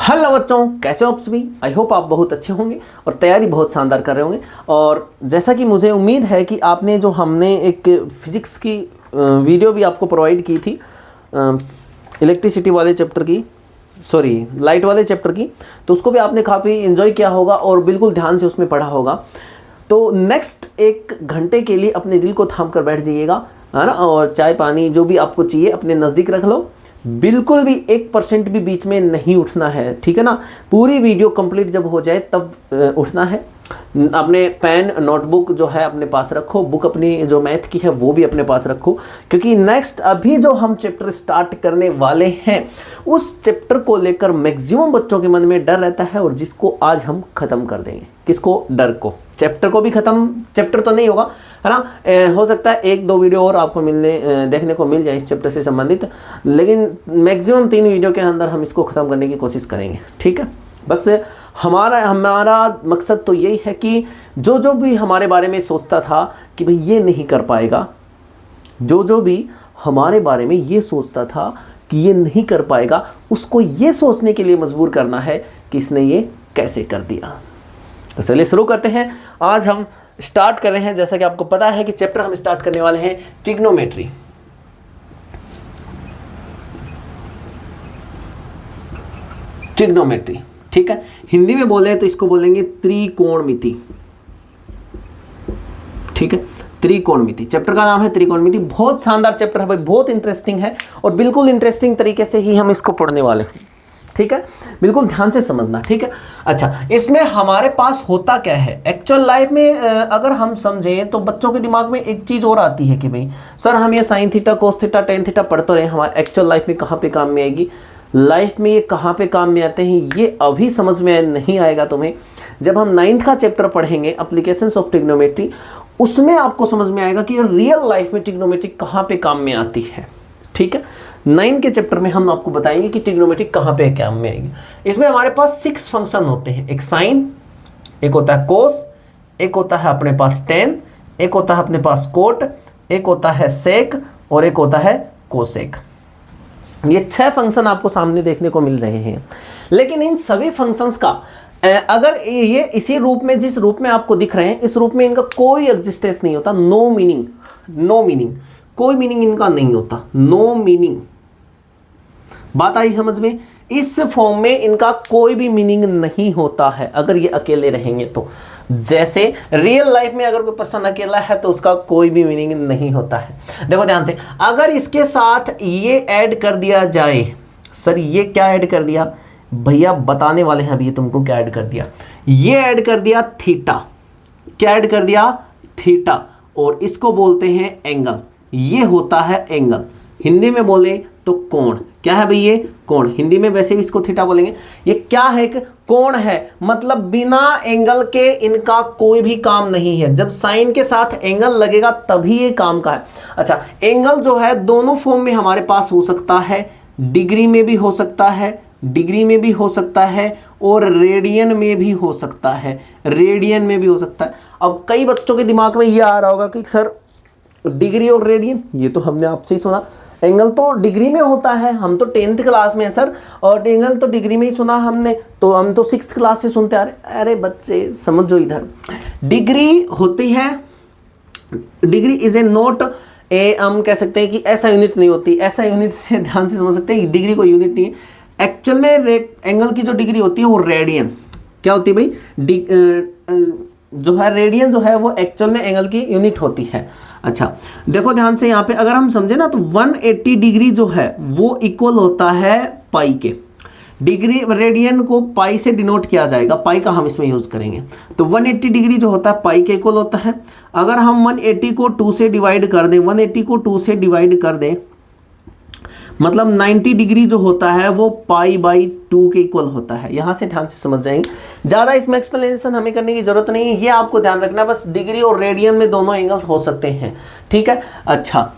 Hello बच्चों, कैसे हो आप सभी। आई होप आप बहुत अच्छे होंगे और तैयारी बहुत शानदार कर रहे होंगे। और जैसा कि मुझे उम्मीद है कि आपने जो हमने एक फिजिक्स की वीडियो भी आपको प्रोवाइड की थी इलेक्ट्रिसिटी वाले चैप्टर की, सॉरी लाइट वाले चैप्टर की, तो उसको भी आपने काफ़ी इन्जॉय किया होगा और बिल्कुल ध्यान से उसमें पढ़ा होगा। तो नेक्स्ट 1 घंटे के लिए अपने दिल को थाम कर बैठ जाइएगा, है ना। और चाय पानी जो भी आपको चाहिए अपने नज़दीक रख लो। बिल्कुल भी 1% भी बीच में नहीं उठना है, ठीक है ना। पूरी वीडियो कंप्लीट जब हो जाए तब उठना है। अपने पेन नोटबुक जो है अपने पास रखो, बुक अपनी जो मैथ की है वो भी अपने पास रखो, क्योंकि नेक्स्ट अभी जो हम चैप्टर स्टार्ट करने वाले हैं उस चैप्टर को लेकर मैक्सिमम बच्चों के मन में डर रहता है, और जिसको आज हम खत्म कर देंगे। किसको? डर को। चैप्टर को भी खत्म, चैप्टर तो नहीं होगा, है ना। हो सकता है 1-2 वीडियो और आपको देखने को मिल जाए इस चैप्टर से संबंधित, लेकिन मैक्सिमम 3 वीडियो के अंदर हम इसको ख़त्म करने की कोशिश करेंगे, ठीक है। बस हमारा मकसद तो यही है कि जो भी हमारे बारे में सोचता था कि भाई ये नहीं कर पाएगा, जो भी हमारे बारे में ये सोचता था कि ये नहीं कर पाएगा, उसको ये सोचने के लिए मजबूर करना है कि इसने ये कैसे कर दिया। तो चलिए शुरू करते हैं। आज हम स्टार्ट कर रहे हैं, जैसा कि आपको पता है कि चैप्टर हम स्टार्ट करने वाले हैं ट्रिग्नोमेट्री। ट्रिग्नोमेट्री, ठीक है। हिंदी में बोले तो इसको बोलेंगे त्रिकोणमिति, ठीक है। त्रिकोणमिति चैप्टर का नाम है त्रिकोणमिति। बहुत शानदार चैप्टर है भाई, बहुत इंटरेस्टिंग है और बिल्कुल इंटरेस्टिंग तरीके से ही हम इसको पढ़ने वाले हैं, ठीक है। बिल्कुल ध्यान से समझना, ठीक है। अच्छा, इसमें हमारे पास होता क्या है एक्चुअल लाइफ में, अगर हम समझें तो बच्चों के दिमाग में एक चीज़ और आती है कि भाई सर हम ये sign theta cos theta tan theta पढ़ तो रहे, हमारे एक्चुअल लाइफ में कहाँ पे काम में आएगी। लाइफ में ये कहाँ पे काम में आते हैं ये अभी समझ में नहीं आएगा तुम्हें। जब हम 9th का चैप्टर पढ़ेंगे एप्लीकेशंस ऑफ ट्रिग्नोमेट्री, उसमें आपको समझ में आएगा कि रियल लाइफ में ट्रिग्नोमेट्री कहाँ पे काम में आती है, ठीक है। 9 के चैप्टर में हम आपको बताएंगे कि ट्रिग्नोमेट्री कहाँ पे काम में आएगी। इसमें हमारे पास 6 फंक्शन होते हैं। एक साइन, एक होता है कोस, एक होता है अपने पास टेन, एक होता है अपने पास कोट, एक होता है सेक और एक होता है कोसेक। ये 6 फंक्शन आपको सामने देखने को मिल रहे हैं। लेकिन इन सभी फंक्शंस का अगर ये इसी रूप में, जिस रूप में आपको दिख रहे हैं, इस रूप में इनका कोई एग्जिस्टेंस नहीं होता। नो मीनिंग, कोई मीनिंग इनका नहीं होता। नो मीनिंग, बात आई समझ में। इस फॉर्म में इनका कोई भी मीनिंग नहीं होता है अगर ये अकेले रहेंगे तो। जैसे रियल लाइफ में अगर कोई पर्सन अकेला है तो उसका कोई भी मीनिंग नहीं होता है। देखो ध्यान से, अगर इसके साथ ये ऐड कर दिया जाए, सर ये क्या ऐड कर दिया भैया, बताने वाले हैं अभी ये तुमको क्या ऐड कर दिया। ये ऐड कर दिया थीटा, क्या ऐड कर दिया थीटा, और इसको बोलते हैं एंगल। ये होता है एंगल, हिंदी में बोले तो कोण। क्या है भाई ये कोण, हिंदी में वैसे भी इसको थीटा बोलेंगे। ये क्या है? एक कोण है, मतलब बिना एंगल के इनका कोई भी काम नहीं है। जब साइन के साथ एंगल लगेगा तभी ये काम का है। अच्छा, एंगल जो है दोनों फॉर्म में हमारे पास हो सकता है, डिग्री में भी हो सकता है, डिग्री में भी हो सकता है और रेडियन में भी हो सकता है, रेडियन में भी हो सकता है। अब कई बच्चों के दिमाग में ये आ रहा होगा कि सर डिग्री और रेडियन, ये तो हमने आपसे ही सुना, एंगल तो डिग्री में होता है, हम तो 10th क्लास में है सर, और एंगल तो डिग्री में ही सुना हमने, तो हम तो 6th क्लास से सुनते आ रहे। अरे बच्चे समझो इधर, डिग्री होती है, डिग्री इज ए नोट ए, हम कह सकते हैं कि ऐसा यूनिट नहीं होती। ऐसा यूनिट से ध्यान से समझ सकते हैं, डिग्री कोई यूनिट नहीं है। एक्चुअल में एंगल की जो डिग्री होती है वो रेडियन, क्या होती है भाई, जो है रेडियन जो है वो एक्चुअल में एंगल की यूनिट होती है। अच्छा देखो ध्यान से, यहाँ पे अगर हम समझे ना तो 180 डिग्री जो है वो इक्वल होता है पाई के। डिग्री रेडियन को पाई से डिनोट किया जाएगा, पाई का हम इसमें यूज करेंगे। तो 180 डिग्री जो होता है पाई के इक्वल होता है। अगर हम 180 को 2 से डिवाइड कर दें, 180 को 2 से डिवाइड कर दें, मतलब 90 डिग्री जो होता है वो पाई/2 के इक्वल होता है। यहां से ध्यान से समझ जाएंगे, ज़्यादा इसमें एक्सप्लेनेशन हमें करने की जरूरत नहीं है, ये आपको ध्यान रखना है। बस डिग्री और रेडियन में दोनों एंगल्स हो सकते हैं, ठीक है। अच्छा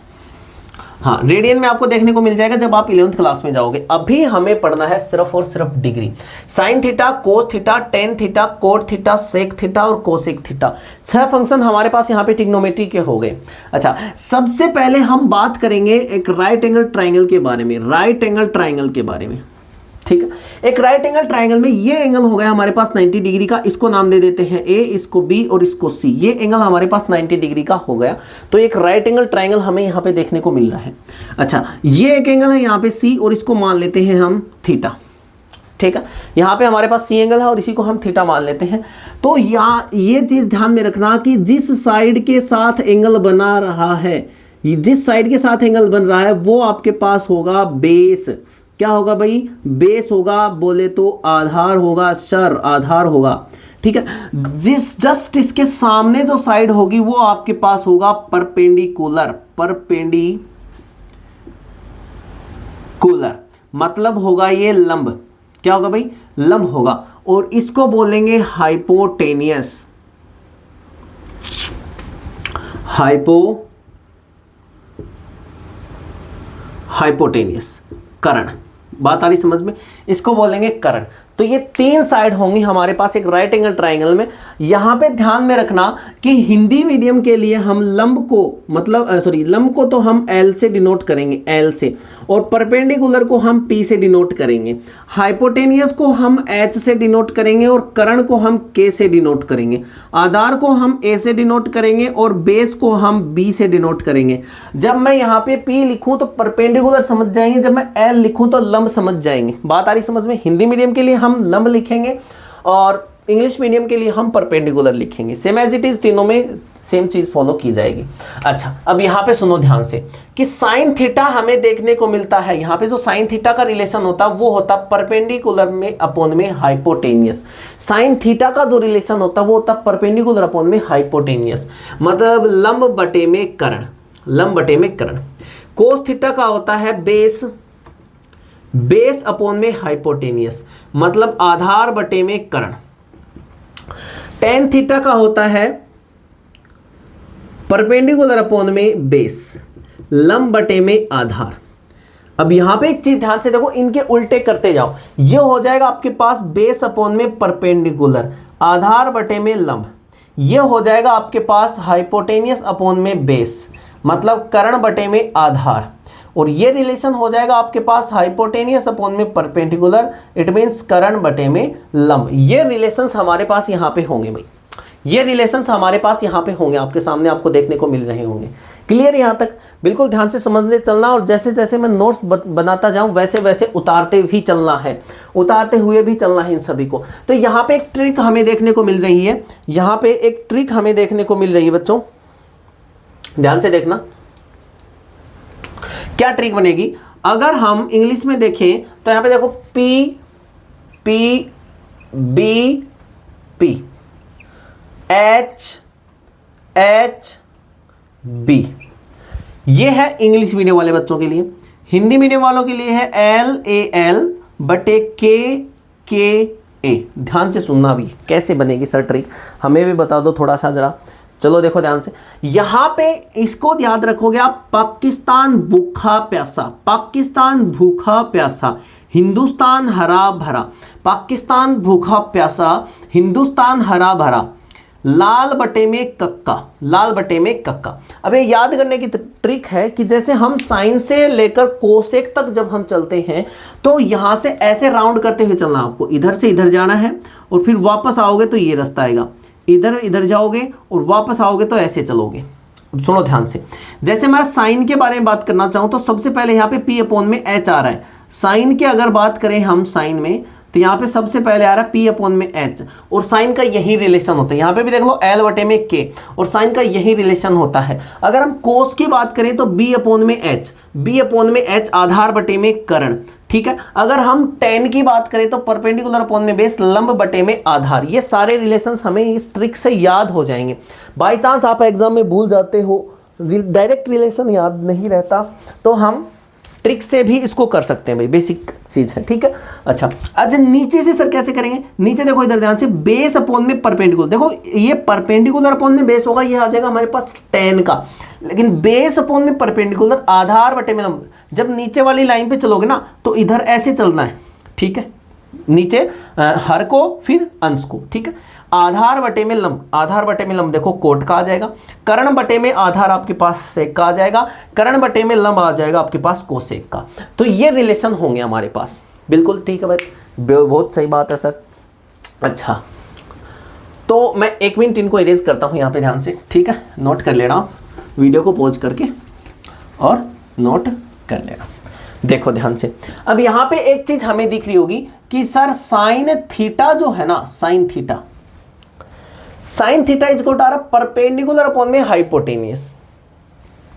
हाँ, रेडियन में आपको देखने को मिल जाएगा जब आप 11th क्लास में जाओगे। अभी हमें पढ़ना है सिर्फ और सिर्फ degree. Sine theta, cos theta, tan theta, cot theta, sec theta और कोसेक थीटा, 6 फंक्शन हमारे पास यहाँ पे ट्रिग्नोमेट्री के हो गए। अच्छा, सबसे पहले हम बात करेंगे एक राइट एंगल ट्राइंगल के बारे में। राइट एंगल ट्राइंगल के बारे में, ठीक है। एक राइट एंगल ट्राइंगल में ये एंगल हो गया हमारे पास 90 डिग्री का, इसको नाम दे देते हैं ए, इसको बी और इसको सी। ये एंगल हमारे पास 90 डिग्री का हो गया। तो एक राइट एंगल ट्राइंगल हमें यहाँ पे देखने को मिल रहा है। अच्छा, ये एक एंगल है यहाँ पे सी और इसको मान लेते हैं हम थीटा। ठीक है, यहाँ पे हमारे पास सी एंगल है और इसी को हम थीटा मान लेते हैं। तो यहाँ ये चीज ध्यान में रखना कि जिस साइड के साथ एंगल बना रहा है, जिस साइड के साथ एंगल बन रहा है वो आपके पास होगा बेस। क्या होगा भाई? बेस होगा, बोले तो आधार होगा, सर आधार होगा। ठीक है, जिस जस्ट इसके सामने जो साइड होगी वो आपके पास होगा परपेंडिकुलर। परपेंडिकुलर मतलब होगा ये लंब। क्या होगा भाई? लंब होगा। और इसको बोलेंगे हाइपोटेनियस। हाइपोटेनियस कर्ण। बात आ रही समझ में? इसको बोलेंगे कर्ण। तो ये तीन साइड होंगी हमारे पास एक राइट एंगल ट्राइंगल में। यहां पे ध्यान में रखना कि हिंदी मीडियम के लिए हम लंब को मतलब लंब को तो हम एल से डिनोट करेंगे, एल से, और परपेंडिकुलर को हम पी से डिनोट करेंगे, हाइपोटेनियस को हम एच से डिनोट करेंगे और कर्ण को हम के से डिनोट करेंगे, आधार को हम ए से डिनोट करेंगे और बेस को हम बी से डिनोट करेंगे। जब मैं यहाँ पे पी लिखूं तो परपेंडिकुलर समझ जाएंगे, जब मैं एल लिखूं तो लंब समझ जाएंगे। बात आ रही समझ में? हिंदी मीडियम के लिए हम लंब लिखेंगे और इंग्लिश मीडियम के लिए हम परपेंडिकुलर लिखेंगे। सेम एज इट इज, तीनों में सेम चीज फॉलो की जाएगी। अच्छा, अब यहाँ पे सुनो ध्यान से कि साइन थीटा हमें देखने को मिलता है। यहाँ पे जो साइन थीटा का रिलेशन होता है वो होता परपेंडिकुलर में अपॉन में हाइपोटेनियस। साइन थीटा का जो रिलेशन होता है वो होता परपेंडिकुलर अपॉन में हाइपोटेनियस, मतलब लंब बटे में कर्ण। लंब बटे में कर्ण। कोस थीटा का होता है बेस अपॉन में हाइपोटेनियस, मतलब आधार बटे में कर्ण। टेन थीटा का होता है परपेंडिकुलर अपॉन में बेस, लंब बटे में आधार। अब यहां पे एक चीज ध्यान से देखो, इनके उल्टे करते जाओ। ये हो जाएगा आपके पास बेस अपॉन में परपेंडिकुलर, आधार बटे में लंब। ये हो जाएगा आपके पास हाइपोटेनियस अपॉन में बेस, मतलब कर्ण बटे में आधार। और ये रिलेशन हो जाएगा आपके पास हाइपोटेनियस अपॉन में परपेंडिकुलर, इट मींस कर्ण बटे में लंब। ये रिलेशंस हमारे पास यहाँ पे होंगे भाई, ये रिलेशंस हमारे पास यहाँ पे होंगे, आपके सामने आपको देखने को मिल रहे होंगे। क्लियर? यहाँ तक बिल्कुल ध्यान से समझने चलना, और जैसे जैसे मैं नोट्स बनाता जाऊँ वैसे वैसे उतारते भी चलना है, उतारते हुए भी चलना है इन सभी को। तो यहाँ पे एक ट्रिक हमें देखने को मिल रही है, यहाँ पे एक ट्रिक हमें देखने को मिल रही है बच्चों, ध्यान से देखना। क्या ट्रिक बनेगी? अगर हम इंग्लिश में देखें तो यहां पे देखो P P B P H H B, ये है इंग्लिश मीडियम वाले बच्चों के लिए। हिंदी मीडियम वालों के लिए है एल ए एल बटे के के ए। ध्यान से सुनना भी, कैसे बनेगी सर ट्रिक, हमें भी बता दो थोड़ा सा जरा। चलो देखो ध्यान से, यहां पे इसको याद रखोगे आप, पाकिस्तान भूखा प्यासा, पाकिस्तान भूखा प्यासा, हिंदुस्तान हरा भरा, पाकिस्तान भूखा प्यासा, हिंदुस्तान हरा भरा, लाल बटे में कक्का, लाल बटे में कक्का। अब ये याद करने की ट्रिक है कि जैसे हम साइन से लेकर कोसेक तक जब हम चलते हैं तो यहां से ऐसे राउंड करते हुए चलना, आपको इधर से इधर जाना है और फिर वापस आओगे तो ये रास्ता आएगा, इधर इधर जाओगे और वापस आओगे तो ऐसे चलोगे। अब सुनो ध्यान से, जैसे मैं साइन के बारे में बात करना चाहूं तो सबसे पहले यहाँ पे पी अपॉन में एच आ रहा है। साइन की अगर बात करें हम साइन में तो यहाँ पे सबसे पहले आ रहा है पी अपॉन में एच, और साइन का यही रिलेशन होता है। यहाँ पे भी देख लो एल बटे में के, और साइन का यही रिलेशन होता है। अगर हम कोस की बात करें तो बी अपॉन में एच, बी अपॉन में एच आधार बटे में कर्ण। ठीक है, अगर हम टेन की बात करें तो परपेंडिकुलर अपॉन में बेस, लंब बटे में आधार। ये सारे रिलेशंस हमें इस ट्रिक से याद हो जाएंगे। बाई चांस आप एग्जाम में भूल जाते हो, डायरेक्ट रिलेशन याद नहीं रहता, तो हम ट्रिक से भी इसको कर सकते हैं भाई, बेसिक चीज है। ठीक है, अच्छा आज नीचे से सर कैसे करेंगे? नीचे देखो इधर ध्यान से, बेस अपॉन में परपेंडिकुलर, देखो ये परपेंडिकुलर अपॉन में बेस होगा, ये आ जाएगा हमारे पास टेन का, लेकिन बेस अपॉन में परपेंडिकुलर, आधार बटे में लंब। जब नीचे वाली लाइन पे चलोगे ना तो इधर ऐसे चलना है। ठीक है, नीचे हर को फिर अंश को। ठीक है, आधार बटे में लंब, आधार बटे में लंब देखो कोट का आ जाएगा, कर्ण बटे में आधार आपके पास सेक का आ जाएगा, कर्ण बटे में लंब आ जाएगा आपके पास कोसेक का। तो ये रिलेशन होंगे हमारे पास। बिल्कुल ठीक है भाई, बहुत सही बात है सर। अच्छा, तो मैं 1 मिनट इनको इरेज करता हूँ यहाँ पे ध्यान से, ठीक है, नोट कर ले रहा हूँ, वीडियो को पॉज करके और नोट कर लेना। देखो ध्यान से, अब यहाँ पे एक चीज हमें दिख रही होगी कि सर साइन थीटा जो है ना, sine theta is equal to perpendicular upon में हाइपोटेनियस,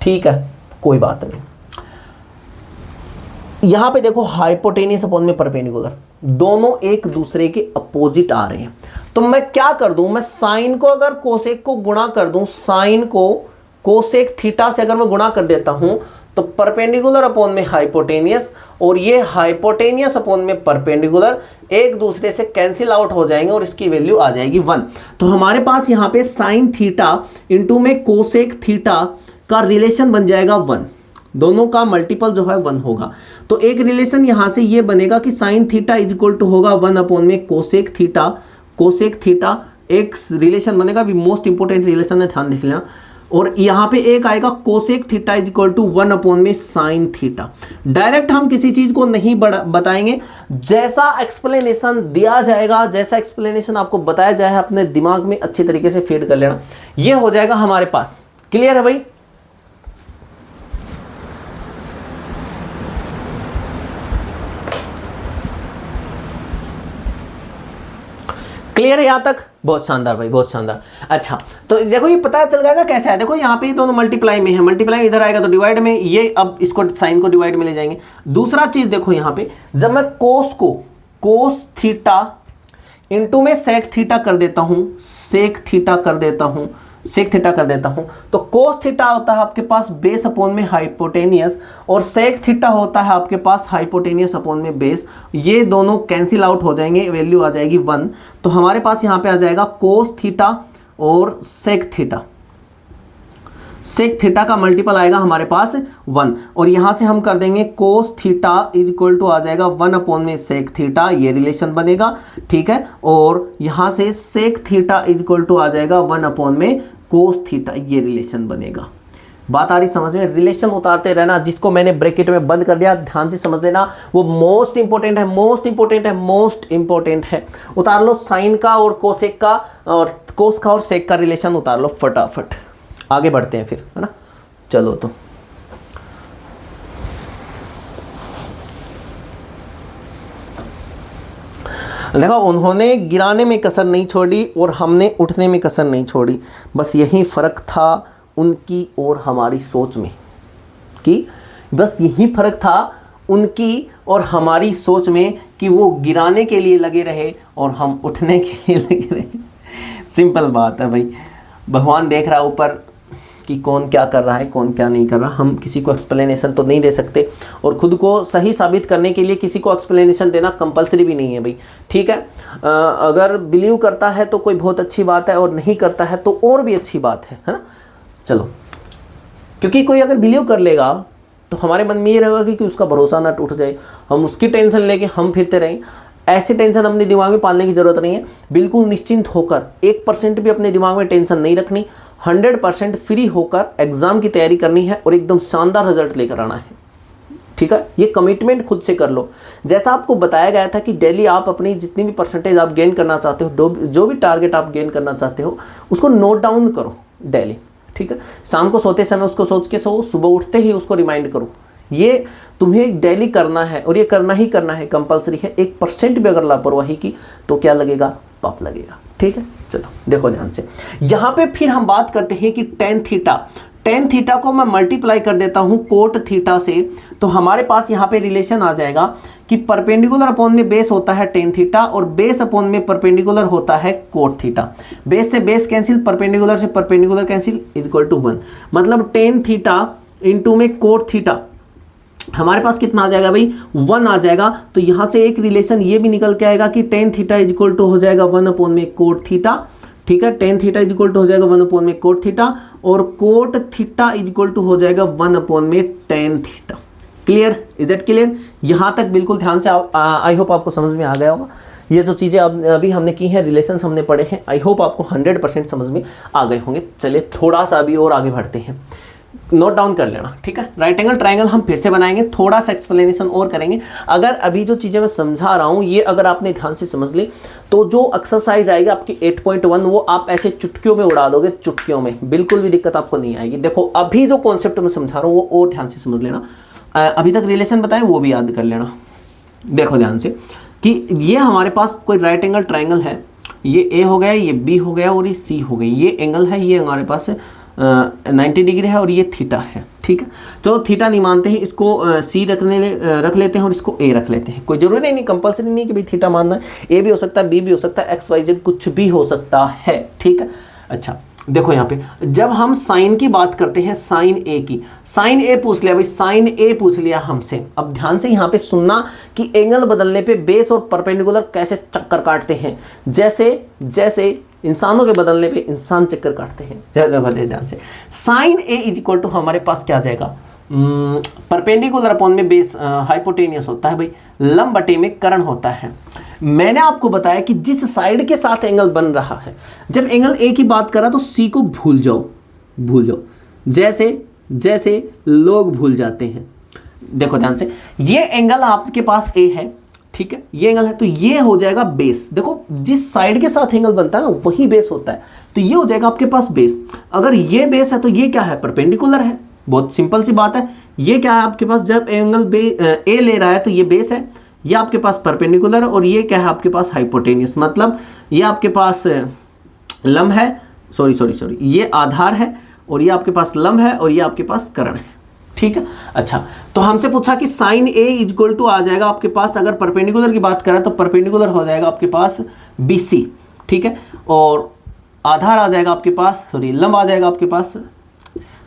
ठीक है, कोई बात नहीं। यहां पे देखो हाइपोटेनियस अपॉन में परपेंडिकुलर, दोनों एक दूसरे के अपोजिट आ रहे हैं, तो मैं क्या कर दूं, मैं साइन को अगर कोसेक को गुणा कर दूं, साइन को कोसेक थीटा से अगर मैं गुणा कर देता हूं तो परपेंडिकुलर अपॉन में हाइपोटेनियस और ये हाइपोटेनियस अपॉन में परपेंडिकुलर एक दूसरे से कैंसिल आउट हो जाएंगे और इसकी वैल्यू आ जाएगी 1। तो हमारे पास यहां पे साइन थीटा इंटू में कोसेक थीटा का रिलेशन बन जाएगा 1, दोनों का मल्टीपल जो है 1 होगा। तो एक रिलेशन यहां से ये बनेगा कि sine theta is equal to होगा 1 अपॉन में कोसेक थीटा एक रिलेशन बनेगा, भी मोस्ट इंपोर्टेंट रिलेशन है, ध्यान देख लेना। और यहां पे एक आएगा cosec theta is equal to 1 upon में साइन थीटा। डायरेक्ट हम किसी चीज को नहीं बताएंगे, जैसा एक्सप्लेनेशन दिया जाएगा, जैसा एक्सप्लेनेशन आपको बताया जाए अपने दिमाग में अच्छी तरीके से फीड कर लेना, ये हो जाएगा हमारे पास। क्लियर है भाई? क्लियर है यहां तक? बहुत शानदार भाई, बहुत शानदार। अच्छा, तो देखो ये पता चल गया ना कैसा है, देखो यहाँ पे ये दोनों मल्टीप्लाई में है, मल्टीप्लाई इधर आएगा तो डिवाइड में, ये अब इसको साइन को डिवाइड में ले जाएंगे। दूसरा चीज देखो यहाँ पे, जब मैं कोस थीटा इंटू में सेक थीटा कर देता हूं, सेक थीटा कर देता हूं, तो कोस थीटा होता है आपके पास बेस अपॉन में हाइपोटेनियस और सेक थीटा होता है आपके पास हाइपोटेनियस अपॉन में बेस, ये दोनों कैंसिल आउट हो जाएंगे, वैल्यू आ जाएगी 1। तो हमारे पास यहां पे आ जाएगा कोस थीटा और सेक थीटा का मल्टीपल आएगा हमारे पास 1, और यहां से हम कर देंगे cos theta is equal to आ जाएगा 1 अपॉन में सेक थीटा, ये रिलेशन बनेगा, ठीक है, और यहां से sec theta is equal to आ जाएगा 1 अपॉन में कोस थीटा, ये रिलेशन बनेगा। बात आ रही समझ में? रिलेशन उतारते रहना, जिसको मैंने ब्रैकेट में बंद कर दिया ध्यान से समझ लेना, वो मोस्ट इंपॉर्टेंट है। उतार लो साइन का और कोसेक का और कोस का और सेक का रिलेशन उतार लो फटाफट, आगे बढ़ते हैं फिर, है ना। चलो तो देखो, उन्होंने गिराने में कसर नहीं छोड़ी और हमने उठने में कसर नहीं छोड़ी, बस यही फर्क था उनकी और हमारी सोच में, कि बस यही फर्क था उनकी और हमारी सोच में कि वो गिराने के लिए लगे रहे और हम उठने के लिए लगे रहे। सिंपल बात है भाई, भगवान देख रहा है ऊपर कि कौन क्या कर रहा है, कौन क्या नहीं कर रहा। हम किसी को एक्सप्लेनेशन तो नहीं दे सकते, और खुद को सही साबित करने के लिए किसी को एक्सप्लेनेशन देना कंपलसरी भी नहीं है भाई, ठीक है। अगर बिलीव करता है तो कोई बहुत अच्छी बात है, और नहीं करता है तो और भी अच्छी बात है ना। चलो, क्योंकि कोई अगर बिलीव कर लेगा तो हमारे मन में ये रहेगा कि उसका भरोसा ना टूट जाए, हम उसकी टेंशन लेके हम फिरते रहें। ऐसी टेंशन अपने दिमाग में पालने की जरूरत नहीं है। बिल्कुल निश्चिंत होकर, 1% भी अपने दिमाग में टेंशन नहीं रखनी, 100% फ्री होकर एग्जाम की तैयारी करनी है और एकदम शानदार रिजल्ट लेकर आना है, ठीक है। ये कमिटमेंट खुद से कर लो। जैसा आपको बताया गया था कि डेली आप अपनी जितनी भी परसेंटेज आप गेन करना चाहते हो, जो भी टारगेट आप गेन करना चाहते हो, उसको नोट डाउन करो डेली, ठीक है। शाम को सोते समय उसको सोच के सो, सुबह उठते ही उसको रिमाइंड करो। ये तुम्हें डेली करना है और ये करना ही करना है, कंपलसरी है। 1% भी अगर लापरवाही की तो क्या लगेगा? पाप लगेगा, ठीक है। चलो देखो ध्यान से, यहां पे फिर हम बात करते हैं कि टेन थीटा को मैं मल्टीप्लाई कर देता हूं कोट थीटा से, तो हमारे पास यहां पे रिलेशन आ जाएगा कि परपेंडिकुलर अपॉन में बेस होता है टेन थीटा और बेस अपॉन में परपेंडिकुलर होता है कोट थीटा। बेस से बेस कैंसिल, परपेंडिकुलर से perpendicular cancel, is equal to 1। मतलब टेन थीटा इंटू में कोट थीटा, हमारे पास कितना आ जाएगा भाई? 1 आ जाएगा। तो यहां से एक रिलेशन ये भी निकल के आएगा कि tan theta is equal to हो जाएगा 1 अपॉन में कोट थीटा, ठीक है। Tan theta is equal to हो जाएगा 1 अपॉन में कोट थीटा, और cot theta is equal to हो जाएगा 1 अपॉन में tan theta. Clear? Is that clear? यहां तक बिल्कुल ध्यान से, आई होप आपको समझ में आ गया होगा। ये जो चीजें अभी हमने की हैं, रिलेशंस हमने पढ़े हैं, आई होप आपको 100% समझ में आ गए होंगे। चलिए थोड़ा सा अभी और आगे बढ़ते हैं। नोट डाउन कर लेना, ठीक है। राइट एंगल ट्रायंगल हम फिर से बनाएंगे, थोड़ा सा एक्सप्लेनेशन और करेंगे। अगर अभी जो चीज़ें मैं समझा रहा हूँ ये अगर आपने ध्यान से समझ ली तो जो एक्सरसाइज आएगी आपकी 8.1 वो आप ऐसे चुटकियों में उड़ा दोगे, चुटकियों में, बिल्कुल भी दिक्कत आपको नहीं आएगी। देखो अभी जो कॉन्सेप्ट मैं समझा रहा हूँ वो और ध्यान से समझ लेना, अभी तक रिलेशन बताए वो भी याद कर लेना। देखो ध्यान से कि ये हमारे पास कोई राइट एंगल ट्रायंगल है, ये ए हो गया, ये बी हो गया और ये सी हो गई, ये एंगल है, ये हमारे पास 90 डिग्री है और ये थीटा है, ठीक है। चलो थीटा नहीं मानते हैं, इसको सी रख लेते हैं और इसको ए रख लेते हैं। कोई जरूरी नहीं, कंपलसरी नहीं कि भाई थीटा मानना है, ए भी हो सकता है, बी भी हो सकता है, एक्स वाई जेड कुछ भी हो सकता है, ठीक है। अच्छा देखो यहाँ पे जब हम साइन की बात करते हैं, साइन ए की, साइन ए पूछ लिया भाई, साइन ए पूछ लिया हमसे। अब ध्यान से यहाँ पे सुनना कि एंगल बदलने पे बेस और परपेंडिकुलर कैसे चक्कर काटते हैं, जैसे इंसानों के बदलने पे इंसान चक्कर काटते हैं। देखो ध्यान से, sine A is equal to हमारे पास क्या आ जाएगा, परपेंडिकुलर अपॉन में बेस हाइपोटेनियस होता है भाई, लंब बटे में कर्ण होता है। मैंने आपको बताया कि जिस साइड के साथ एंगल बन रहा है, जब एंगल ए की बात करा तो सी को भूल जाओ, जैसे लोग भूल जाते हैं। देखो ध्यान से, ये एंगल आपके पास ए है, ठीक है, ये एंगल है तो ये हो जाएगा बेस। देखो जिस साइड के साथ एंगल बनता है ना वही बेस होता है, तो ये हो जाएगा आपके पास बेस। अगर ये बेस है तो ये क्या है, परपेंडिकुलर है, बहुत सिंपल सी बात है। ये क्या है आपके पास, जब एंगल ए ले रहा है तो ये बेस है, ये आपके पास परपेंडिकुलर है और ये क्या है आपके पास हाइपोटेनियस, मतलब ये आपके पास लंब है, सॉरी ये आधार है और ये आपके पास लंब है और ये आपके पास कर्ण है, ठीक है। अच्छा तो हमसे पूछा कि साइन ए इक्वल टू आ जाएगा आपके पास, अगर परपेंडिकुलर की बात करें तो परपेंडिकुलर हो जाएगा आपके पास BC, ठीक है, और आधार आ जाएगा आपके पास, लंब आ जाएगा आपके पास,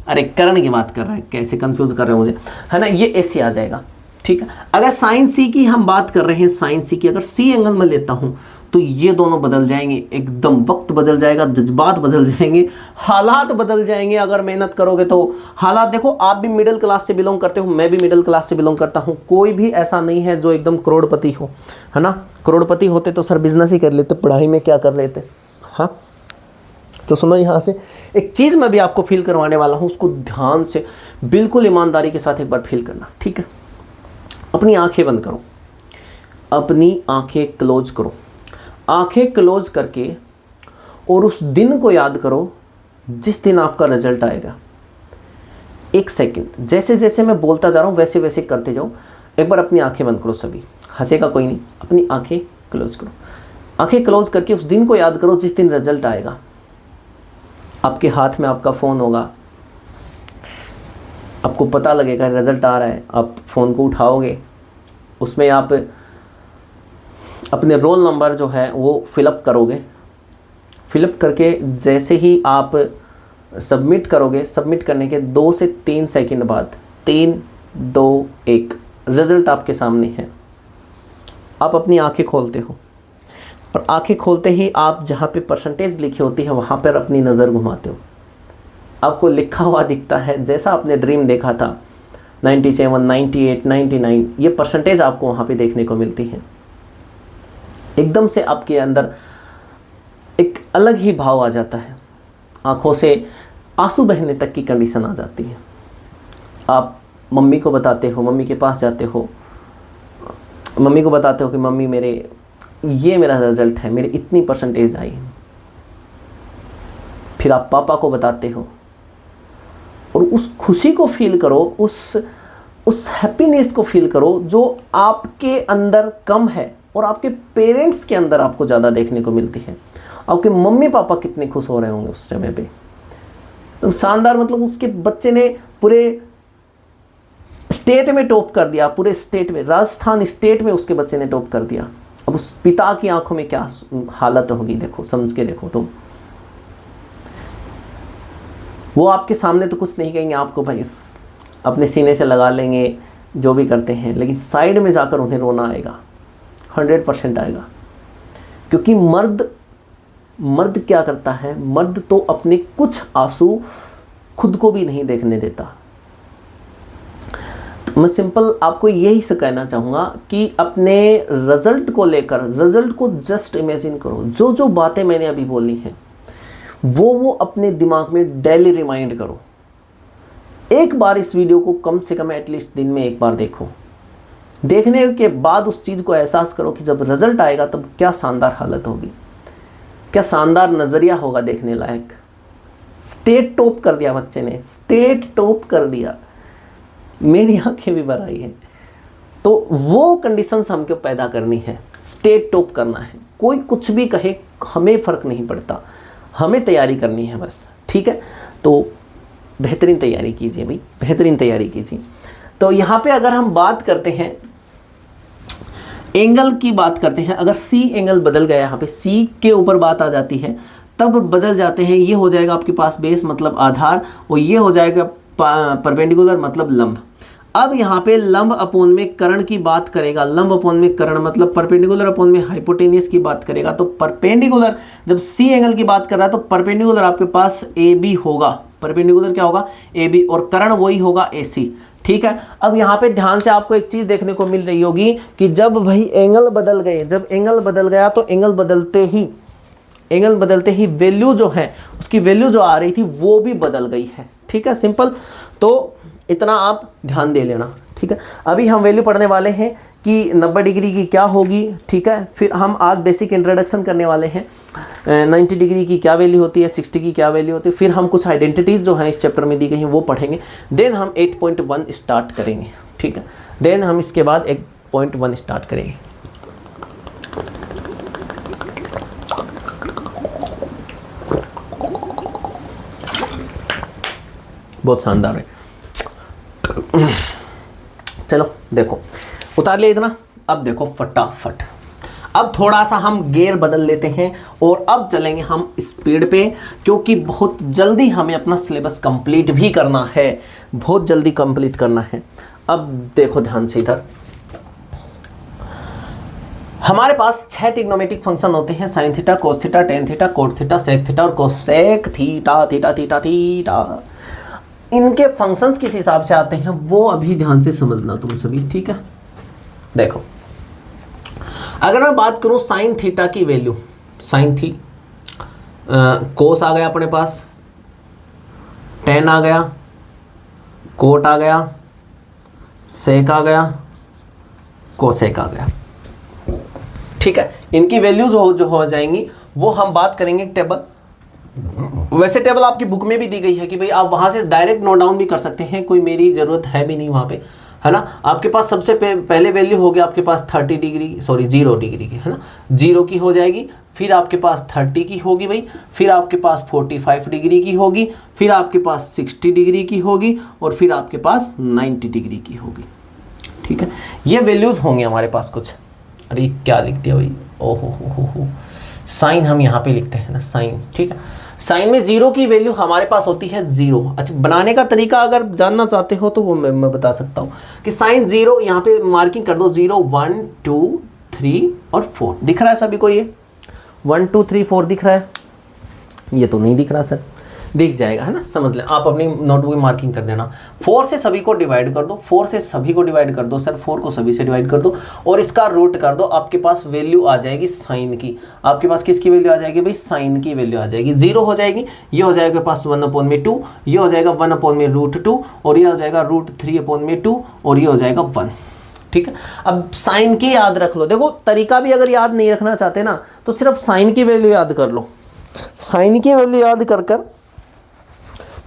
अरे कर्ण की बात कर रहे हैं, कैसे कंफ्यूज कर रहे हैं मुझे, है ना, ये AC आ जाएगा, ठीक है। अगर साइन सी की हम बात कर रहे हैं, साइन सी की अगर सी एंगल में लेता हूं तो ये दोनों बदल जाएंगे, एकदम वक्त बदल जाएगा, जज्बात बदल जाएंगे, हालात बदल जाएंगे। अगर मेहनत करोगे तो हालात, देखो आप भी मिडिल क्लास से बिलोंग करते हो, मैं भी मिडिल क्लास से बिलोंग करता हूँ, कोई भी ऐसा नहीं है जो एकदम करोड़पति हो, है ना। करोड़पति होते तो सर बिजनेस ही कर लेते, पढ़ाई में क्या कर लेते, हाँ। तो सुनो यहाँ से एक चीज़ मैं भी आपको फील करवाने वाला हूँ, उसको ध्यान से बिल्कुल ईमानदारी के साथ एक बार फील करना, ठीक है। अपनी आंखें बंद करो, अपनी आंखें क्लोज करो, आंखें क्लोज करके और उस दिन को याद करो जिस दिन आपका रिजल्ट आएगा। एक सेकंड, जैसे जैसे मैं बोलता जा रहा हूँ वैसे वैसे करते जाओ। एक बार अपनी आंखें बंद करो, सभी हंसेगा कोई नहीं, अपनी आंखें क्लोज करो। आंखें क्लोज करके उस दिन को याद करो जिस दिन रिजल्ट आएगा। आपके हाथ में आपका फ़ोन होगा, आपको पता लगेगा रिजल्ट आ रहा है, आप फ़ोन को उठाओगे, उसमें आप अपने रोल नंबर जो है वो फिलअप करोगे। फिलअप करके जैसे ही आप सबमिट करोगे, सबमिट करने के 2 से 3 सेकंड बाद 3, 2, 1 रिज़ल्ट आपके सामने है। आप अपनी आंखें खोलते हो और आंखें खोलते ही आप जहाँ पे परसेंटेज लिखी होती है वहाँ पर अपनी नज़र घुमाते हो। आपको लिखा हुआ दिखता है जैसा आपने ड्रीम देखा था, 97, 98, 99, ये परसेंटेज आपको वहाँ पे देखने को मिलती है। एकदम से आपके अंदर एक अलग ही भाव आ जाता है, आँखों से आंसू बहने तक की कंडीशन आ जाती है। आप मम्मी को बताते हो, मम्मी के पास जाते हो, मम्मी को बताते हो कि मम्मी ये मेरा रिजल्ट है, मेरी इतनी परसेंटेज आई। फिर आप पापा को बताते हो और उस खुशी को फील करो, उस हैप्पीनेस को फील करो जो आपके अंदर कम है और आपके पेरेंट्स के अंदर आपको ज़्यादा देखने को मिलती है। आपके मम्मी पापा कितने खुश हो रहे होंगे उस समय पे, तो शानदार, मतलब उसके बच्चे ने पूरे स्टेट में टॉप कर दिया, पूरे स्टेट में, राजस्थान स्टेट में उसके बच्चे ने टॉप कर दिया। अब उस पिता की आंखों में क्या हालत होगी, देखो, समझ के देखो तुम। वो आपके सामने तो कुछ नहीं कहेंगे आपको, भाई अपने सीने से लगा लेंगे, जो भी करते हैं, लेकिन साइड में जाकर उन्हें रोना आएगा, 100% आएगा। क्योंकि मर्द क्या करता है, मर्द तो अपने कुछ आंसू खुद को भी नहीं देखने देता। तो मैं सिंपल आपको यही से कहना चाहूँगा कि अपने रिजल्ट को लेकर, रिजल्ट को जस्ट इमेजिन करो। जो जो बातें मैंने अभी बोली हैं वो अपने दिमाग में डेली रिमाइंड करो। एक बार इस वीडियो को कम से कम एटलीस्ट दिन में एक बार देखो। देखने के बाद उस चीज़ को एहसास करो कि जब रिजल्ट आएगा तब क्या शानदार हालत होगी, क्या शानदार नज़रिया होगा देखने लायक। स्टेट टॉप कर दिया बच्चे ने, स्टेट टॉप कर दिया, मेरी आंखें भी भर आई हैं। तो वो कंडीशंस हमको पैदा करनी है, स्टेट टॉप करना है। कोई कुछ भी कहे हमें फ़र्क नहीं पड़ता, हमें तैयारी करनी है बस, ठीक है। तो बेहतरीन तैयारी कीजिए भाई, बेहतरीन तैयारी कीजिए। तो यहाँ पे अगर हम बात करते हैं एंगल की, बात करते हैं, अगर सी एंगल बदल गया, यहाँ पे सी के ऊपर बात आ जाती है, तब बदल जाते हैं। ये हो जाएगा आपके पास बेस मतलब आधार, और ये हो जाएगा परपेंडिकुलर मतलब लंब। अब यहाँ पे लंब अपोन में कर्ण की बात करेगा, लंब अपोन में कर्ण मतलब परपेंडिकुलर अपोन में हाइपोटेनियस की बात करेगा। तो परपेंडिकुलर जब सी एंगल की बात कर रहा है तो परपेंडिकुलर आपके पास ए बी होगा, परपेंडिकुलर क्या होगा ए बी, और कर्ण वही होगा ए सी, ठीक है। अब यहाँ पे ध्यान से आपको एक चीज देखने को मिल रही होगी कि जब भाई एंगल बदल गए, जब एंगल बदल गया तो एंगल बदलते ही वैल्यू जो है, उसकी वैल्यू जो आ रही थी वो भी बदल गई है, ठीक है, सिंपल। तो इतना आप ध्यान दे लेना, ठीक है। अभी हम वैल्यू पढ़ने वाले हैं कि 90 डिग्री की क्या होगी, ठीक है। फिर हम आज बेसिक इंट्रोडक्शन करने वाले हैं, 90 डिग्री की क्या वैल्यू होती है, 60 की क्या वैल्यू होती है। फिर हम कुछ आइडेंटिटीज जो हैं इस चैप्टर में दी गई हैं वो पढ़ेंगे। देन हम 8.1 स्टार्ट करेंगे, ठीक है। देन हम इसके बाद 8.1 स्टार्ट करेंगे। बहुत शानदार है। चलो देखो, उतार लिया इतना। अब देखो फटाफट, अब थोड़ा सा हम गियर बदल लेते हैं और अब चलेंगे हम स्पीड पे, क्योंकि बहुत जल्दी हमें अपना सिलेबस कंप्लीट भी करना है, बहुत जल्दी कंप्लीट करना है। अब देखो ध्यान से इधर, हमारे पास 6 ट्रिग्नोमेट्रिक फंक्शन होते हैं, sine theta, cos theta, tan theta, cot theta, sec theta और cosec theta, theta theta theta. इनके फंक्शंस किस हिसाब से आते हैं वो अभी ध्यान से समझना तुम सभी, ठीक है। देखो, अगर मैं बात करूं साइन थीटा की वैल्यू, साइन थी, कोस आ गया अपने पास, टेन आ गया, कोट आ गया, सेक आ गया, कोसेक आ गया, ठीक है। इनकी वैल्यू जो हो जाएंगी वो हम बात करेंगे टेबल। वैसे टेबल आपकी बुक में भी दी गई है कि भाई आप वहां से डायरेक्ट नोट डाउन भी कर सकते हैं, कोई मेरी जरूरत है भी नहीं वहां पे, है ना। आपके पास सबसे पहले वैल्यू होगी आपके पास 0 डिग्री की, है ना, 0 की हो जाएगी। फिर आपके पास 30 की होगी भाई, फिर आपके पास 45 डिग्री की होगी, फिर आपके पास 60 डिग्री की होगी, और फिर आपके पास 90 डिग्री की होगी, ठीक है। ये वैल्यूज होंगे हमारे पास कुछ। अरे क्या लिख दिया भाई, ओहो, साइन हम यहाँ पे लिखते हैं ना, साइन, ठीक है। साइन में 0 की वैल्यू हमारे पास होती है 0। अच्छा, बनाने का तरीका अगर जानना चाहते हो तो वो मैं बता सकता हूँ कि साइन 0 यहाँ पे मार्किंग कर दो, 0 1 2 3 और 4 दिख रहा है सभी को, ये 1 2 3 4 दिख रहा है, ये तो नहीं दिख रहा सर, दिख जाएगा, है ना, समझ लें। आप अपनी नोटबुक में मार्किंग कर देना। 4 से सभी को डिवाइड कर दो, 4 से सभी को डिवाइड कर दो सर, 4 को सभी से डिवाइड कर दो और इसका रूट कर दो। आपके पास वैल्यू आ जाएगी साइन की। आपके पास किसकी वैल्यू आ जाएगी भाई, साइन की वैल्यू आ जाएगी। 0 हो जाएगी, ये हो जाएगा पास 1/2, ये हो जाएगा 1/√2 और ये हो जाएगा √3/2 और ये हो जाएगा 1, ठीक है। अब साइन की याद रख लो। देखो, तरीका भी अगर याद नहीं रखना चाहते ना तो सिर्फ साइन की वैल्यू याद कर लो। साइन की वैल्यू याद कर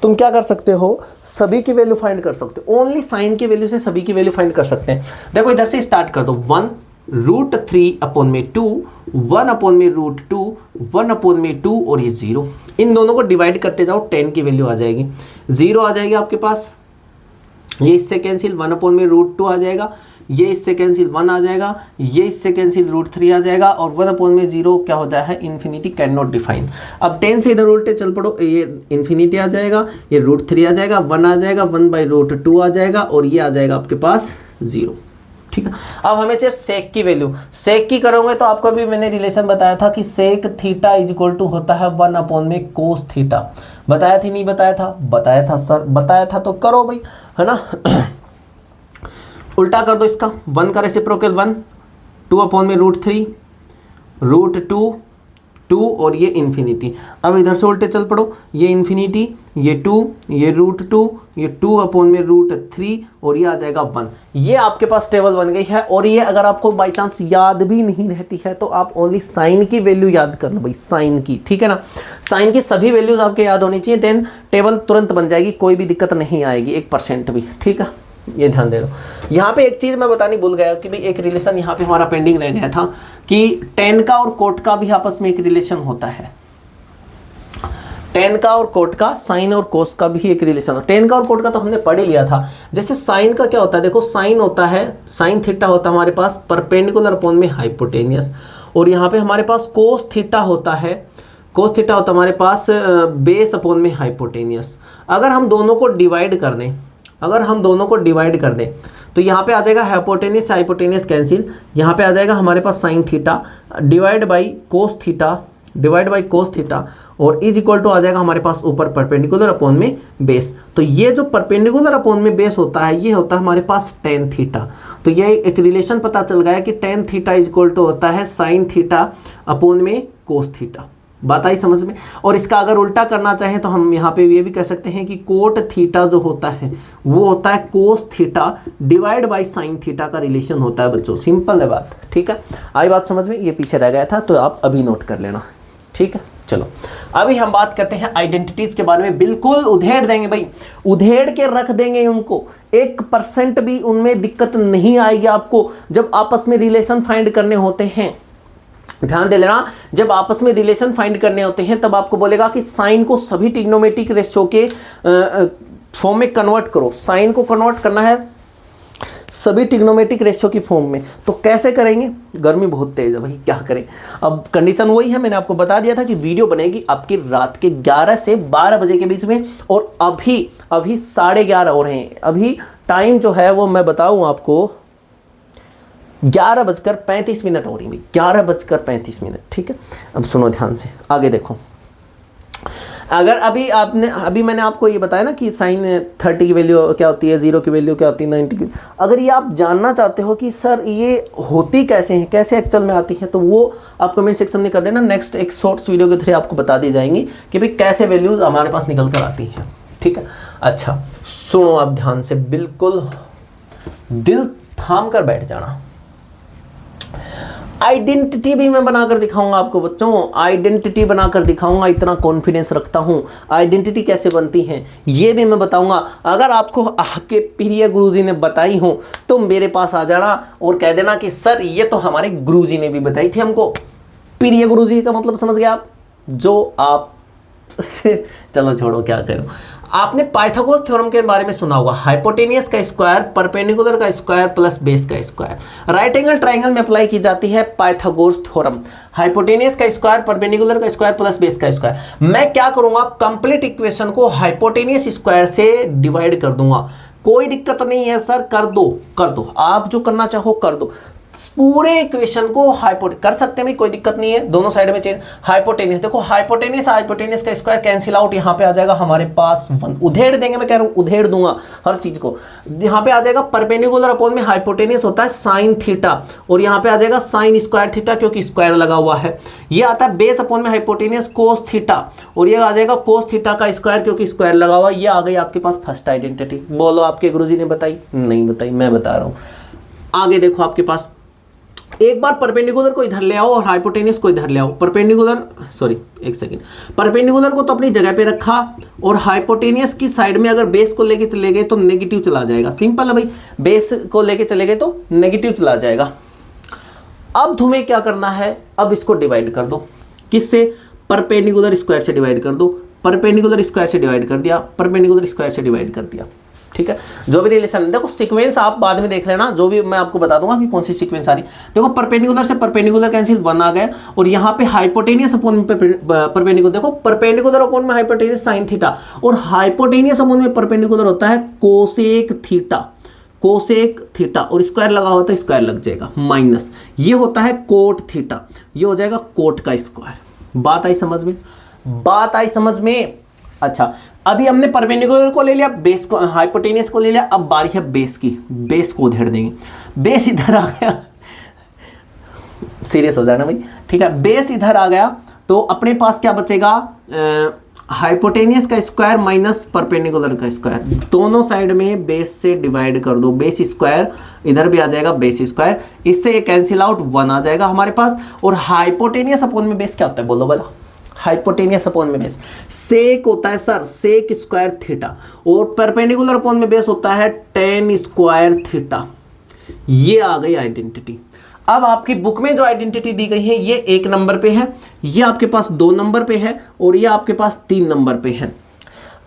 तुम क्या कर सकते हो, सभी की वैल्यू फाइंड कर सकते हो। ओनली साइन की वैल्यू से सभी की वैल्यू फाइंड कर सकते हैं। देखो इधर से स्टार्ट कर दो, 1√3/2, 1/√2, 1/2 और ये 0। इन दोनों को डिवाइड करते जाओ, 10 की वैल्यू आ जाएगी, 0 आ जाएगी आपके पास, ये इससे कैंसिल 1/√2 आ जाएगा, ये इससे कैंसिल 1 आ जाएगा, ये इससे कैंसिल √3 आ जाएगा और 1/0 क्या होता है, इन्फिनिटी कैन नॉट डिफाइन। अब 10 से इधर उल्टे चल पड़ो, ये इन्फिनिटी आ जाएगा, ये √3 आ जाएगा, 1 आ जाएगा, 1/√2 आ जाएगा और ये आ जाएगा आपके पास 0, ठीक है। अब हमें चाहिए सेक की वैल्यू। सेक की करोगे तो आपको भी मैंने रिलेशन बताया था कि सेक थीटा = होता है 1/कोस थीटा। बताया थी नहीं बताया था? बताया था सर, बताया था, तो करो भाई, है ना। उल्टा कर दो इसका, 1 का रेसिप्रोकल 1, 2/√3, √2 2 और ये इन्फिनिटी। अब इधर से उल्टे चल पड़ो, ये इन्फिनिटी, ये 2, ये √2, ये 2/√3 और ये आ जाएगा 1। ये आपके पास टेबल बन गई है। और ये अगर आपको बाई चांस याद भी नहीं रहती है तो आप ओनली साइन की वैल्यू याद कर लो भाई, साइन की, ठीक है ना। साइन की सभी वैल्यूज आपके याद होनी चाहिए, देन टेबल तुरंत बन जाएगी, कोई भी दिक्कत नहीं आएगी 1% भी, ठीक है। ये ध्यान दे दो। यहाँ पे एक चीज मैं बतानी भूल गया कि भाई एक रिलेशन यहाँ पे हमारा पेंडिंग रह गया था कि tan का और कोट का भी आपस में एक रिलेशन होता है। tan का और कोट का, साइन और कोस का भी एक रिलेशन है। tan का और कोट का तो हमने पढ़ ही लिया था। जैसे साइन का क्या होता है, देखो साइन होता है, साइन थीटा होता है हमारे पास परपेंडिकुलर अपॉन में हाइपोटेनियस, और यहाँ पे हमारे पास कोस थीटा होता है, कोस थीटा होता है हमारे पास बेस अपॉन में हाइपोटेनियस। अगर हम दोनों को डिवाइड कर दें, अगर हम दोनों को डिवाइड कर दें तो यहाँ पे आ जाएगा हाइपोटेनियस हाइपोटेनियस कैंसिल, यहाँ पे आ जाएगा हमारे पास sine theta divide by cos theta, divide by cos theta, और इज इक्वल टू आ जाएगा हमारे पास ऊपर परपेंडिकुलर अपॉन में बेस। तो ये जो परपेंडिकुलर अपॉन में बेस होता है ये होता है हमारे पास tan थीटा। तो ये एक रिलेशन पता चल गया कि tan theta is equal to होता है साइन थीटा अपॉन में कोस थीटा। बात आई समझ में। और इसका अगर उल्टा करना चाहें तो हम यहाँ पे ये भी कह सकते हैं कि कोट थीटा जो होता है वो होता है कोस theta divide by sine theta का रिलेशन होता है बच्चों। सिंपल है बात, ठीक है। आई बात समझ में, ये पीछे रह गया था तो आप अभी नोट कर लेना, ठीक है। चलो अभी हम बात करते हैं आइडेंटिटीज के बारे में। बिल्कुल उधेड़ देंगे भाई, उधेड़ के रख देंगे उनको, 1% भी उनमें दिक्कत नहीं आएगी आपको जब आपस में रिलेशन फाइंड करने होते हैं। ध्यान दे लेना, जब आपस में रिलेशन फाइंड करने होते हैं तब आपको बोलेगा कि साइन को सभी ट्रिग्नोमेट्रिक रेशियो के फॉर्म में कन्वर्ट करो। साइन को कन्वर्ट करना है सभी ट्रिग्नोमेट्रिक रेशियो की फॉर्म में, तो कैसे करेंगे? गर्मी बहुत तेज है भाई, क्या करें। अब कंडीशन वही है, मैंने आपको बता दिया था कि वीडियो बनेगी आपकी रात के 11 से 12 बजे के बीच में, और अभी 11:30 हो रहे हैं। अभी टाइम जो है वो मैं बताऊं आपको 11:35 हो रही है, 11:35, ठीक है। अब सुनो ध्यान से, आगे देखो। अगर अभी मैंने आपको ये बताया ना कि साइन 30 की वैल्यू क्या होती है, 0 की वैल्यू क्या होती है, 90 की, अगर ये आप जानना चाहते हो कि सर ये होती कैसे हैं, कैसे एक्चुअल में आती हैं, तो वो आप कमेंट सेक्शन में कर देना। नेक्स्ट एक शॉर्ट्स वीडियो के थ्रू आपको बता दी जाएंगी कि भाई कैसे वैल्यूज हमारे पास निकल कर आती हैं, ठीक है। अच्छा सुनो आप ध्यान से, बिल्कुल दिल थाम कर बैठ जाना। आइडेंटिटी भी मैं बनाकर दिखाऊंगा आपको बच्चों, आइडेंटिटी बनाकर दिखाऊंगा, इतना कॉन्फिडेंस रखता हूं। आइडेंटिटी कैसे बनती है ये भी मैं बताऊंगा। अगर आपको आपके प्रिय गुरुजी ने बताई हो तो मेरे पास आ जाना और कह देना कि सर ये तो हमारे गुरुजी ने भी बताई थी हमको। प्रिय गुरुजी का मतलब समझ गए आप, जो आप चलो छोड़ो क्या करो। आपने पाइथागोरस थ्योरम के बारे में सुना होगा, हाइपोटेनियस का स्क्वायर, परपेंडिकुलर का स्क्वायर प्लस बेस का स्क्वायर। राइट एंगल ट्राइंगल में अप्लाई की जाती है पाइथागोरस थ्योरम। हाइपोटेनियस का स्क्वायर, परपेंडिकुलर का स्क्वायर प्लस बेस का स्क्वायर। मैं क्या करूंगा, कंप्लीट इक्वेशन को हाइपोटेनियस स्क्वायर से डिवाइड कर दूंगा। कोई दिक्कत नहीं है सर, कर दो, आप जो करना चाहो कर दो। पूरे इक्वेशन को हाइपोटेनियस कर सकते हैं, कोई दिक्कत नहीं है, दोनों साइड में चेंज। हाइपोटेनियस देखो, हाइपोटेनियस का स्क्वायर कैंसिल आउट, यहाँ पे आ जाएगा हमारे पास 1। उधेड़ देंगे, मैं कह रहा हूँ उधेड़ दूंगा हर चीज को। यहाँ पे आ जाएगा परपेंडिकुलर अपॉन में हाइपोटेनियस होता है साइन थीटा, और यहाँ पे आ जाएगा साइन स्क्वायर थीटा क्योंकि स्क्वायर लगा हुआ है। ये आता है बेस अपॉन में हाइपोटेनियस कोस थीटा, और ये आ जाएगा कोस थीटा का स्क्वायर क्योंकि स्क्वायर लगा हुआ। ये आ गई आपके पास फर्स्ट आइडेंटिटी। बोलो आपके गुरुजी ने बताई? नहीं बताई, मैं बता रहा हूँ। आगे देखो, आपके पास एक बार परपेंडिकुलर को इधर ले आओ और हाइपोटेनियस को इधर ले आओ। परपेंडिकुलर को तो अपनी जगह पे रखा, और हाइपोटेनियस की साइड में अगर बेस को लेके चले गए तो नेगेटिव चला जाएगा। सिंपल है भाई, बेस को लेके चले गए तो नेगेटिव चला जाएगा। अब तुम्हें क्या करना है, अब इसको डिवाइड कर दो। किससे? परपेंडिकुलर स्क्वायर से डिवाइड कर दो। परपेंडिकुलर स्क्वायर से डिवाइड कर दिया, परपेंडिकुलर स्क्वायर से डिवाइड कर दिया, ठीक है। जो भी रिलेशन, देखो सीक्वेंस आप बाद में देख लेना, जो भी मैं आपको बता दूंगा कि कौन सी सीक्वेंस आ रही। देखो परपेंडिकुलर से परपेंडिकुलर कैंसिल 1 आ गया, और यहाँ पे हाइपोटेनियस अपॉन में परपेंडिकुलर, देखो परपेंडिकुलर अपॉन में हाइपोटेनियस साइन थीटा, और हाइपोटेनियस अपॉन में परपेंडिकुलर होता है कोसेक थीटा, और स्क्वायर लगा होता है, स्क्वायर लग जाएगा माइनस। ये होता है कोट थीटा, ये हो जाएगा कोट का स्क्वायर। बात आई समझ में? अच्छा, अभी हमने परपेंडिकुलर को ले लिया, बेस को, हाइपोटेनियस को ले लिया। अब बारी है बेस की, बेस को उधेड़ देंगे। बेस इधर आ गया, सीरियस हो जाना भाई, ठीक है। बेस इधर आ गया तो अपने पास क्या बचेगा, हाइपोटेनियस का स्क्वायर माइनस परपेंडिकुलर का स्क्वायर, दोनों साइड में बेस से डिवाइड कर दो, बेस स्क्वायर इधर भी आ जाएगा बेस स्क्वायर, इससे कैंसिल आउट 1 आ जाएगा हमारे पास। और हाइपोटेनियस अपॉन में बेस क्या होता है बोलो बोला, हाइपोटेनियस अपॉन में बेस सेक होता है सर, सेक स्क्वायर थीटा, और परपेंडिकुलर अपॉन में बेस होता है टेन स्क्वायर थीटा। ये आ गई आइडेंटिटी। अब आपकी बुक में जो आइडेंटिटी दी गई है ये 1 नंबर पे है, ये आपके पास 2 नंबर पे है, और ये आपके पास 3 नंबर पे है।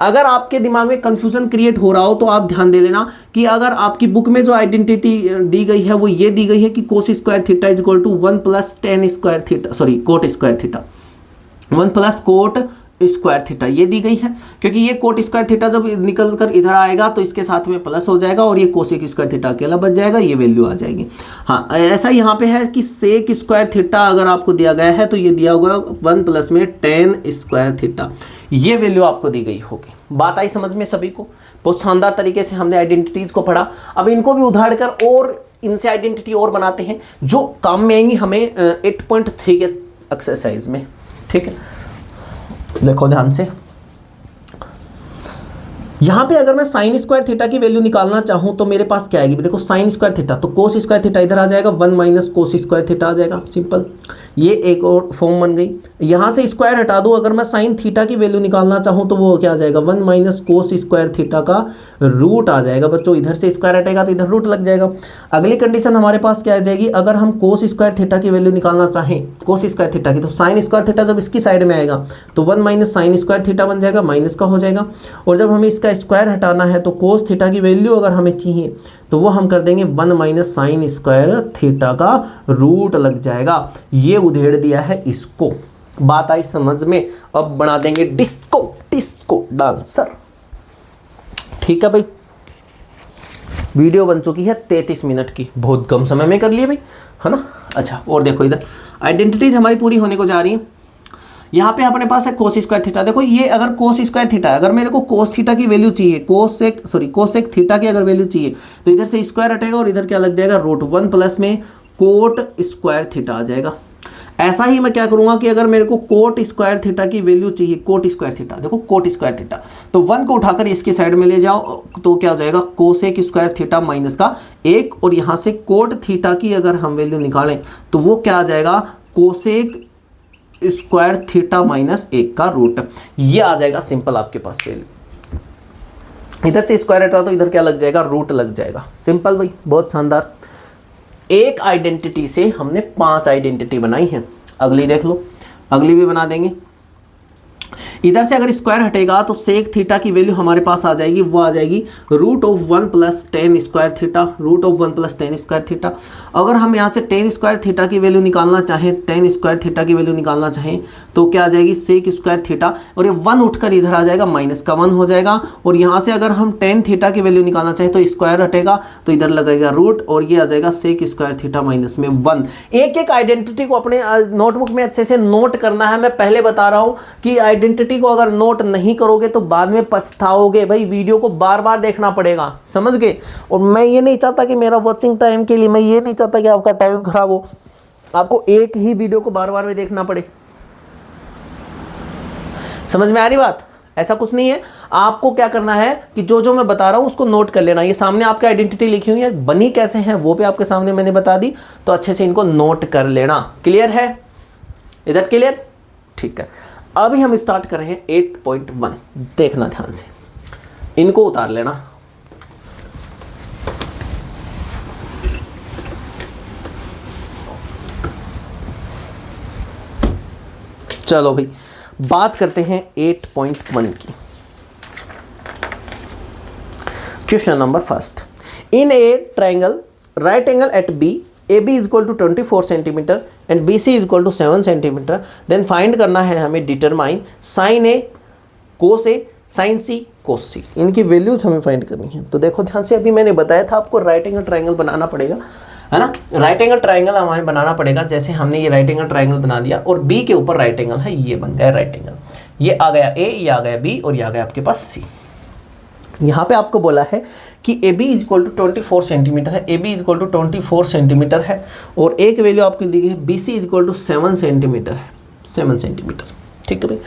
अगर आपके दिमाग में कंफ्यूजन क्रिएट हो रहा हो तो आप ध्यान दे लेना कि अगर आपकी बुक में जो आइडेंटिटी दी गई है वो ये दी गई है कि cos square theta is equal to 1 plus tan square theta, sorry cot square theta, 1 plus cot square theta ये दी गई है, क्योंकि ये कोट स्क्वायर थीटा जब निकल कर इधर आएगा तो इसके साथ में प्लस हो जाएगा और ये कोसेक स्क्वायर थीटा अकेला बच जाएगा, ये वैल्यू आ जाएगी। हाँ, ऐसा यहाँ पे है कि सेक स्क्वायर थीटा अगर आपको दिया गया है तो ये दिया हुआ 1 प्लस में टेन स्क्वायर थीटा, ये वैल्यू आपको दी गई होगी। बात आई समझ में सभी को? बहुत शानदार तरीके से हमने आइडेंटिटीज को पढ़ा। अब इनको भी उधार कर और इनसे आइडेंटिटी और बनाते हैं जो काम में आएंगी हमें 8.3 के एक्सरसाइज में। ठीक है, देखो ध्यान से, यहां पे अगर मैं साइन स्क्वायर थीटा की वैल्यू निकालना चाहूं तो मेरे पास क्या आएगी, देखो साइन स्क्वायर थीटा तो कोस स्क्वायर थीटा इधर आ जाएगा, 1 माइनस कोस स्क्वायर थीटा आ जाएगा, सिंपल। ये एक और फॉर्म बन गई। यहां से स्क्वायर हटा दूं, अगर मैं साइन थीटा की वैल्यू निकालना चाहूं तो वो क्या आ जाएगा, 1 माइनस कोस स्क्वायर थीटा का रूट आ जाएगा। बच्चों इधर से स्क्वायर हटेगा तो इधर रूट लग जाएगा। अगली कंडीशन हमारे पास क्या आ जाएगी, अगर हम कोस स्क्वायर थीटा की वैल्यू निकालना चाहें, कोस स्क्वायर थीटा की, तो साइन स्क्वायर थीटा जब इसकी साइड में आएगा तो 1 माइनस साइन स्क्वायर थीटा बन जाएगा, माइनस का हो जाएगा। और जब हमें इसका स्क्वायर हटाना है तो कोस थीटा की वैल्यू अगर हमें चाहिए तो वो हम कर देंगे 1 माइनस साइन स्क्वायर थीटा का रूट लग जाएगा। ये उधेड़ दिया है इसको। बात आई समझ में? अब बना देंगे डिस्को डिस्को डांसर। ठीक है भाई, वीडियो बन चुकी है 33 मिनट की, बहुत कम समय में कर लिए भाई, है ना। अच्छा, और देखो इधर आइडेंटिटीज हमारी पूरी होने को जा रही है। यहाँ पे अपने पास है कोस स्क्वायर थीटा। देखो ये अगर कोस स्क्वायर थीटा है, अगर मेरे को कोस थीटा की वैल्यू चाहिए, कोसेक थीटा की अगर वैल्यू चाहिए तो इधर से स्क्वायर हटेगा और इधर क्या लग जाएगा, रूट 1 प्लस में कोट स्क्वायर थीटा आ जाएगा। ऐसा ही मैं क्या करूंगा कि अगर मेरे को कोट स्क्वायर थीटा की वैल्यू चाहिए, कोट स्क्वायर थीटा, देखो कोट स्क्वायर थीटा, तो 1 को उठाकर इसकी साइड में ले जाओ तो क्या हो जाएगा, कोसेक स्क्वायर थीटा माइनस का 1, और यहाँ से कोट थीटा की अगर हम वैल्यू निकालें तो वो क्या आ जाएगा, कोसेक स्क्वायर थीटा माइनस 1 का रूट। ये आ जाएगा सिंपल आपके पास वैल्यू। इधर से स्क्वायर हटा तो इधर क्या लग जाएगा, रूट लग जाएगा। सिंपल भाई, बहुत शानदार। एक आइडेंटिटी से हमने 5 आइडेंटिटी बनाई है। अगली देख लो, अगली भी बना देंगे। इधर से अगर स्क्वायर हटेगा तो सेक थीटा की वैल्यू हमारे पास आ जाएगी, वो आ जाएगी root of 1 plus tan square theta, root of 1 plus tan square theta. अगर हम यहाँ से टेन स्क्वायर थीटा की वैल्यू निकालना चाहें, टेन स्क्वायर थीटा की वैल्यू निकालना चाहें तो क्या आ जाएगी, सेक स्क्वायर थीटा, और ये 1 उठकर इधर आ जाएगा, माइनस का 1 हो जाएगा। और यहाँ से अगर हम टेन थीटा की वैल्यू निकालना चाहें तो स्क्वायर हटेगा तो इधर लगेगा रूट, और ये आ जाएगा सेक स्क्वायर थीटा माइनस में 1। एक एक आइडेंटिटी को अपने नोटबुक में अच्छे से नोट करना है। मैं पहले बता रहा हूँ कि आइडेंटिटी को अगर नोट नहीं करोगे तो बाद में पछताओगे भाई, वीडियो को बार बार देखना पड़ेगा, समझ गए। और मैं ये नहीं चाहता कि मेरा वॉचिंग टाइम के लिए, मैं ये नहीं चाहता कि आपका टाइम खराब हो, आपको एक ही वीडियो को बार बार में देखना पड़े। समझ में आ रही बात? ऐसा कुछ नहीं है। आपको क्या करना है कि जो जो मैं बता रहा हूं उसको नोट कर लेना। ये सामने आपकी आइडेंटिटी लिखी हुई है, बनी कैसे है वो भी आपके सामने मैंने बता दी, तो अच्छे से इनको नोट कर लेना। क्लियर है? इधर क्लियर? ठीक है। अभी हम स्टार्ट कर रहे हैं 8.1। देखना ध्यान से, इनको उतार लेना। चलो भाई, बात करते हैं 8.1 की। Question number first, in a triangle right angle at B, AB is equal to 24 centimetre and BC is equal to 7 centimetre, then find करना है हमें determine sine A cos A sine C cos C। इनकी values हमें find करनी है। तो देखो ध्यान से, अभी मैंने बताया था आपको राइट एंगल ट्राइंगल बनाना पड़ेगा, है ना। राइट एंगल ट्राइंगल हमें बनाना पड़ेगा। जैसे हमने ये राइट एंगल ट्राइंगल बना दिया और B के ऊपर राइट एंगल है, ये बन गया राइट एंगल। ये आ गया A, ये आ गया B, और ये आ गया आपके पास C। यहाँ पे आपको बोला है कि AB is equal to 24 centimetre है, AB is equal to 24 centimetre है, और एक वैल्यू आपको दी गई है BC is equal to 7 centimetre है। 7 सेंटीमीटर। ठीक है भाई।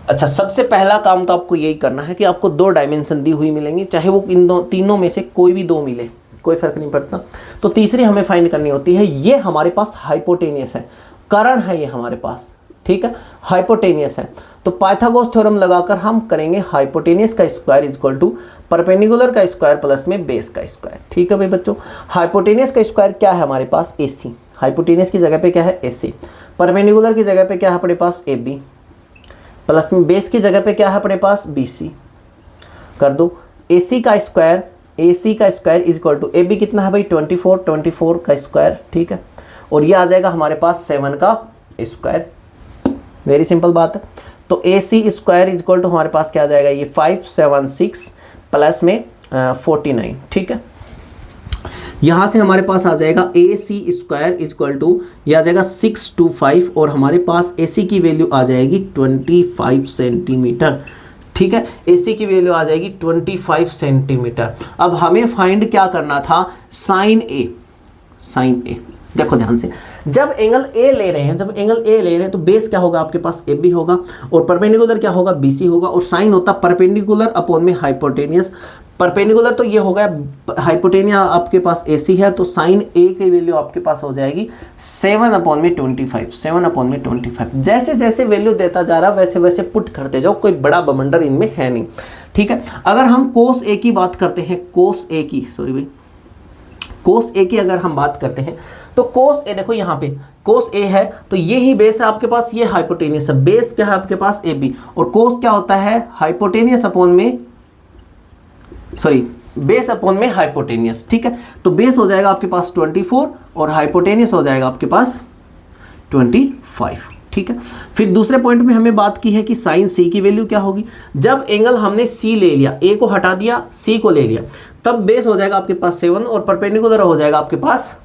अच्छा, सबसे पहला काम तो आपको यही करना है कि आपको 2 डायमेंशन दी हुई मिलेंगी, चाहे वो इन तीनों में से कोई भी 2 मिले, कोई फर्क नहीं पड़ता। तो तीसरी हमें फाइंड करनी होती है, ये हमारे पास हाइपोटेनियस है, कर्ण है ये हमारे पास, ठीक है, हाइपोटेनियस है। तो पाइथागोरस थ्योरम लगाकर हम करेंगे हाइपोटेनियस का square is equal to perpendicular का स्क्वायर प्लस में बेस का स्क्वायर। ठीक है भाई बच्चों, हाइपोटेनियस का स्क्वायर क्या है हमारे पास, AC। हाइपोटेनियस की जगह पे क्या है, AC। परपेंडिकुलर की जगह पे क्या है अपने पास, AB। प्लस में बेस की जगह पे क्या है अपने पास, BC। कर दो, AC का square is equal to AB कितना है भाई, 24 का स्क्वायर। ठीक है, और ये आ जाएगा हमारे पास 7 का स्क्वायर। वेरी सिंपल बात है। तो AC square is equal to हमारे पास क्या आ जाएगा, ये 576 प्लस में 49। ठीक है, यहाँ से हमारे पास आ जाएगा AC square is equal to, ये आ जाएगा 625 और हमारे पास AC की वैल्यू आ जाएगी 25 सेंटीमीटर। ठीक है, AC की वैल्यू आ जाएगी 25 सेंटीमीटर। अब हमें फाइंड क्या करना था, साइन A। देखो ध्यान से, जब एंगल A ले रहे हैं तो बेस क्या होगा आपके पास, AB होगा, और परपेंडिकुलर क्या होगा, BC होगा, और साइन होता परपेंडिकुलर अपॉन में हाइपोटेनियस। परपेंडिकुलर तो ये होगा, हाइपोटेनिया आपके पास AC है, तो साइन A की वैल्यू आपके पास हो जाएगी 7/25। जैसे जैसे वैल्यू देता जा रहा वैसे वैसे पुट करते जाओ, कोई बड़ा बमंडर इनमें है नहीं। ठीक है, अगर हम कोस A की बात करते हैं, कोस A की अगर हम बात करते हैं तो कोस A, देखो यहाँ पे कोस A है तो ये ही बेस है आपके पास, ये हाइपोटेनियस है। बेस क्या है आपके पास, AB, और कोस क्या होता है, हाइपोटेनियस अपॉन में, सॉरी, बेस अपॉन में हाइपोटेनियस। ठीक है, तो बेस हो जाएगा आपके पास 24 और हाइपोटेनियस हो जाएगा आपके पास 25। ठीक है, फिर दूसरे पॉइंट में हमें बात की है कि साइन C की वैल्यू क्या होगी। जब एंगल हमने C ले लिया, A को हटा दिया, C को ले लिया, तब बेस हो जाएगा आपके पास 7 और परपेंडिकुलर हो जाएगा आपके पास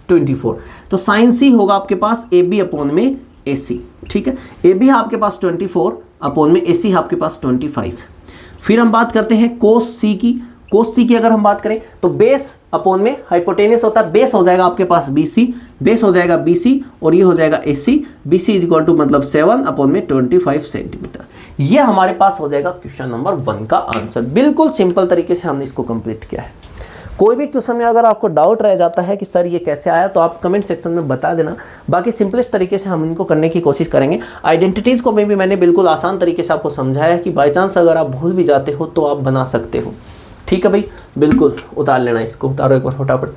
24। तो साइन C होगा आपके पास AB अपॉन में AC। ठीक है, AB है आपके पास 24 अपॉन में AC है आपके पास 25। फिर हम बात करते हैं कोस C की। कोस C की अगर हम बात करें तो बेस अपॉन में हाइपोटेनियस होता है, बेस हो जाएगा आपके पास BC, बेस हो जाएगा BC और ये हो जाएगा AC। BC is equal to मतलब 7 अपॉन में 25 सेंटीमीटर। ये हमारे पास हो जाएगा क्वेश्चन नंबर 1 का आंसर। बिल्कुल सिंपल तरीके से हमने इसको कंप्लीट किया है। कोई भी क्वेश्चन में अगर आपको डाउट रह जाता है कि सर ये कैसे आया, तो आप कमेंट सेक्शन में बता देना। बाकी सिंपलेस्ट तरीके से हम इनको करने की कोशिश करेंगे। आइडेंटिटीज़ को भी मैंने बिल्कुल आसान तरीके से आपको समझाया है कि बाई चांस अगर आप भूल भी जाते हो तो आप बना सकते हो। ठीक है भाई, बिल्कुल उतार लेना, इसको उतारो एक बार फटाफट।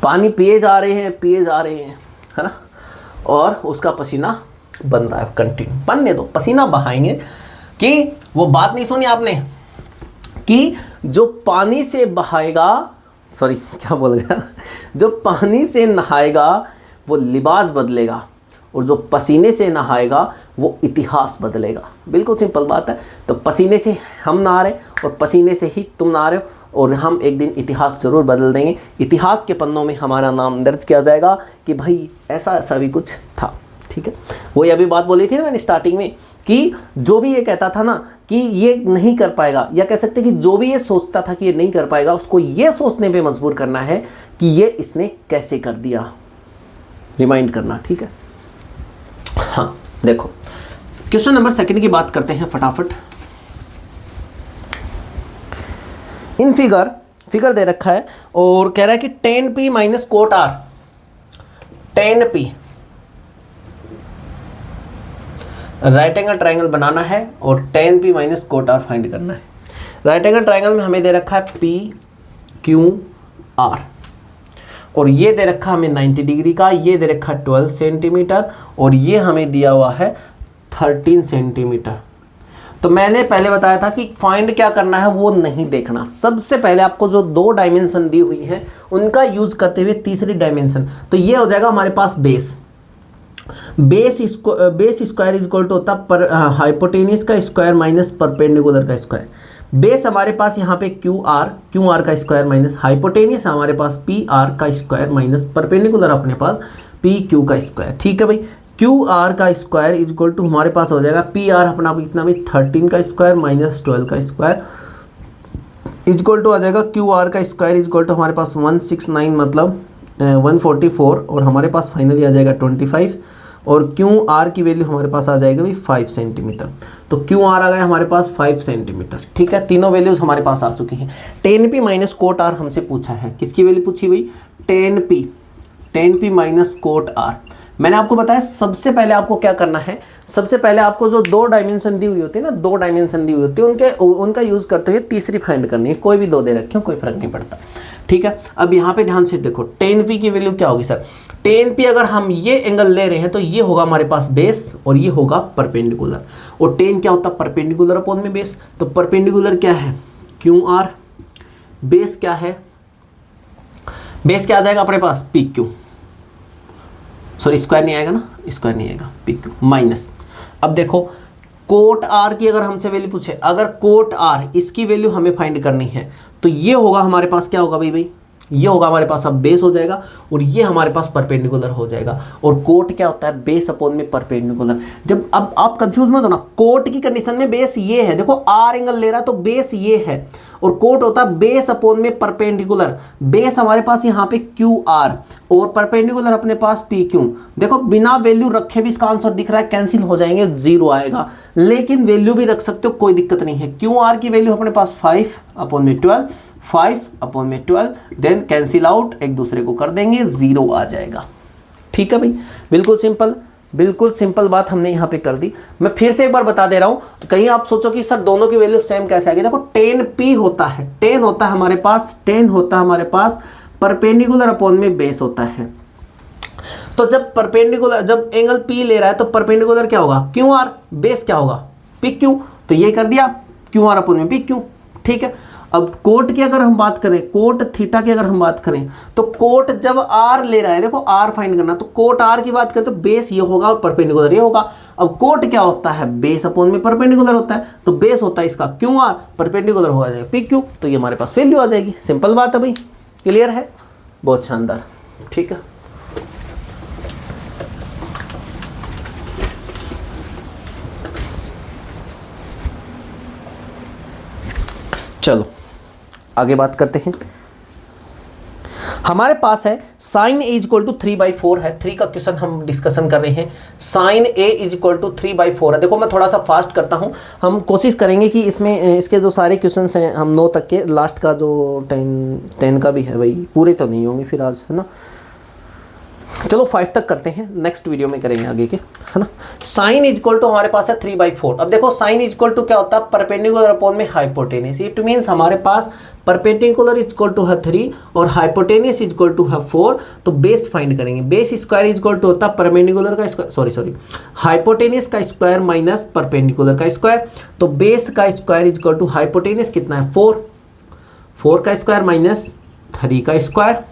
पानी पिए जा रहे हैं है ना, और उसका पसीना बन रहा है कंटिन्यू, बनने दो, पसीना बहाएंगे। कि वो बात नहीं सुनी आपने कि जो पानी से बहाएगा, सॉरी क्या बोल गया, जो पानी से नहाएगा वो लिबास बदलेगा और जो पसीने से नहाएगा वो इतिहास बदलेगा। बिल्कुल सिंपल बात है। तो पसीने से हम नहा रहे और पसीने से ही तुम नहा रहे हो, और हम एक दिन इतिहास ज़रूर बदल देंगे। इतिहास के पन्नों में हमारा नाम दर्ज किया जाएगा कि भाई ऐसा ऐसा भी कुछ था। ठीक है, वही अभी बात बोली थी ना मैंने स्टार्टिंग में कि जो भी ये कहता था ना कि ये नहीं कर पाएगा, या कह सकते कि जो भी ये सोचता था कि ये नहीं कर पाएगा, उसको ये सोचने पे मजबूर करना है कि ये इसने कैसे कर दिया, रिमाइंड करना। ठीक है, हाँ देखो क्वेश्चन नंबर 2 की बात करते हैं फटाफट। इन फिगर दे रखा है और कह रहा है कि tan P minus cot R, tan P right angle triangle बनाना है और tan P minus cot R find करना है। राइट एंगल ट्राइंगल में हमें दे रखा है PQR और ये दे रखा हमें 90 डिग्री का, ये दे रखा 12 सेंटीमीटर और ये हमें दिया हुआ है 13 सेंटीमीटर। तो मैंने पहले बताया था कि फाइंड क्या करना है वो नहीं देखना, सबसे पहले आपको जो 2 डायमेंशन दी हुई है उनका यूज करते हुए तीसरी डायमेंशन, तो ये हो जाएगा हमारे पास base square is equal to होता पर हाइपोटेनियस का स्क्वायर माइनस परपेंडिकुलर का स्क्वायर। बेस हमारे पास यहाँ पे क्यू आर का स्क्वायर माइनस हाइपोटेनियस हमारे पास पी आर का स्क्वायर माइनस परपेंडिकुलर अपने पास पी क्यू का स्क्वायर। ठीक है भाई, क्यू आर का स्क्वायर इज इक्वल टू हमारे पास हो जाएगा पी आर अपना इतना भी 13 का स्क्वायर माइनस 12 का स्क्वायर इक्वल टू आ जाएगा क्यू आर का स्क्वायर इक्वल टू हमारे पास 169 मतलब 144 और हमारे पास फाइनली आ जाएगा 25 और क्यू आर की वैल्यू हमारे पास आ जाएगा भाई 5 सेंटीमीटर। तो क्यू आर आ गया हमारे पास 5 सेंटीमीटर। ठीक है, तीनों वैल्यूज हमारे पास आ चुकी हैं। Tan P minus cot R हमसे पूछा है, किसकी वैल्यू पूछी भाई? Tan P minus cot R. मैंने आपको बताया सबसे पहले आपको क्या करना है, सबसे पहले आपको जो दो डायमेंशन दी हुई होती है ना, दो डायमेंशन दी हुई होती है उनका यूज करते हुए तीसरी फाइंड करनी है। कोई भी दो दे रखे हो कोई फर्क नहीं पड़ता। ठीक है, अब यहाँ पे ध्यान से देखो टेन पी की वैल्यू क्या होगी सर? टेन पी अगर हम ये एंगल ले रहे हैं तो ये होगा हमारे पास बेस और ये होगा परपेंडिकुलर। और टेन क्या होता है? परपेंडिकुलर अपॉन में बेस। तो परपेंडिकुलर क्या है? Q R. बेस क्या है? बेस क्या आ जाएगा अपने पास? P Q. सॉरी स्क्वायर नहीं आएगा ना, स्क्वायर नहीं आएगा, पी क्यू माइनस। अब देखो कोट आर की अगर हमसे वैल्यू पूछे, अगर कोट आर इसकी वैल्यू हमें फाइंड करनी है तो ये होगा हमारे पास क्या होगा भाई? ये होगा हमारे पास अब बेस हो जाएगा और ये हमारे पास परपेंडिकुलर हो जाएगा। और कोट क्या होता है? बेस अपॉन में परपेंडिकुलर। जब अब आप कंफ्यूज मत होना, कोट की कंडीशन में बेस ये है, देखो आर एंगल ले रहा है तो बेस ये है और कोट होता है बेस अपॉन में परपेंडिकुलर। बेस हमारे पास यहाँ पे क्यू आर और परपेंडिकुलर अपने पास पी क्यू। देखो बिना वैल्यू रखे भी इसका आंसर दिख रहा है, कैंसिल हो जाएंगे, 0 आएगा। लेकिन वैल्यू भी रख सकते हो, कोई दिक्कत नहीं है। क्यू आर की वैल्यू अपने पास 5 अपॉन में 12, 5 अपॉन में 12, देन कैंसिल आउट, एक दूसरे को कर देंगे, 0 आ जाएगा। ठीक है भाई, बिल्कुल सिंपल, बिल्कुल सिंपल बात हमने यहाँ पे कर दी। मैं फिर से एक बार बता दे रहा हूँ, कहीं आप सोचो कि सर दोनों की वैल्यू सेम कैसे आएगी। देखो 10 पी होता है, 10 होता है हमारे पास, 10 होता है हमारे पास परपेंडिकुलर अपॉन में बेस होता है। तो जब परपेंडिकुलर, जब एंगल पी ले रहा है तो परपेंडिकुलर क्या होगा? Q R. बेस क्या होगा? P Q. तो ये कर दिया, क्यू आर अपॉन में पी क्यू। ठीक है, अब कोट की अगर हम बात करें, कोट थीटा की अगर हम बात करें तो कोट जब आर ले रहा है, देखो आर फाइंड करना, तो कोट आर की बात करें तो बेस ये होगा और परपेंडिकुलर ये होगा। अब कोट क्या होता है? बेस अपॉन में परपेंडिकुलर होता है, तो बेस होता है इसका क्यू आर, परपेंडिकुलर हो जाएगा पी क्यू। तो ये हमारे पास वैल्यू आ जाएगी। सिंपल बात है भाई, क्लियर है? बहुत शानदार। ठीक है, चलो आगे बात करते हैं। हमारे पास है साइन ए इक्वल टू 3/4 है। 3 का क्वेश्चन हम डिस्कशन कर रहे हैं। साइन ए इक्वल टू 3/4 है। देखो मैं थोड़ा सा फास्ट करता हूं, हम कोशिश करेंगे कि इसमें इसके जो सारे क्वेश्चंस हैं हम 9 तक के, लास्ट का जो 10 का भी है भाई, पूरे तो नहीं होंगे फिर आज, है ना। चलो 5 तक करते हैं, नेक्स्ट वीडियो में करेंगे आगे के, है ना। साइन इक्वल टू हमारे पास है 3/4। अब देखो साइन इक्वल टू क्या होता है? परपेंडिकुलर अपॉन में हाइपोटेनियस। इट मीन्स हमारे पास परपेंडिकुलर इक्वल टू है 3 और हाइपोटेनियस इक्वल टू है 4। तो बेस फाइंड करेंगे। बेस स्क्वायर इक्वल टू होता है परपेंडिकुलर का स्क्वायर, सॉरी हाइपोटेनियस का स्क्वायर माइनस परपेंडिकुलर का स्क्वायर। तो बेस का स्क्वायर इक्वल टू हाइपोटेनियस कितना है? 4 का स्क्वायर माइनस 3 का स्क्वायर।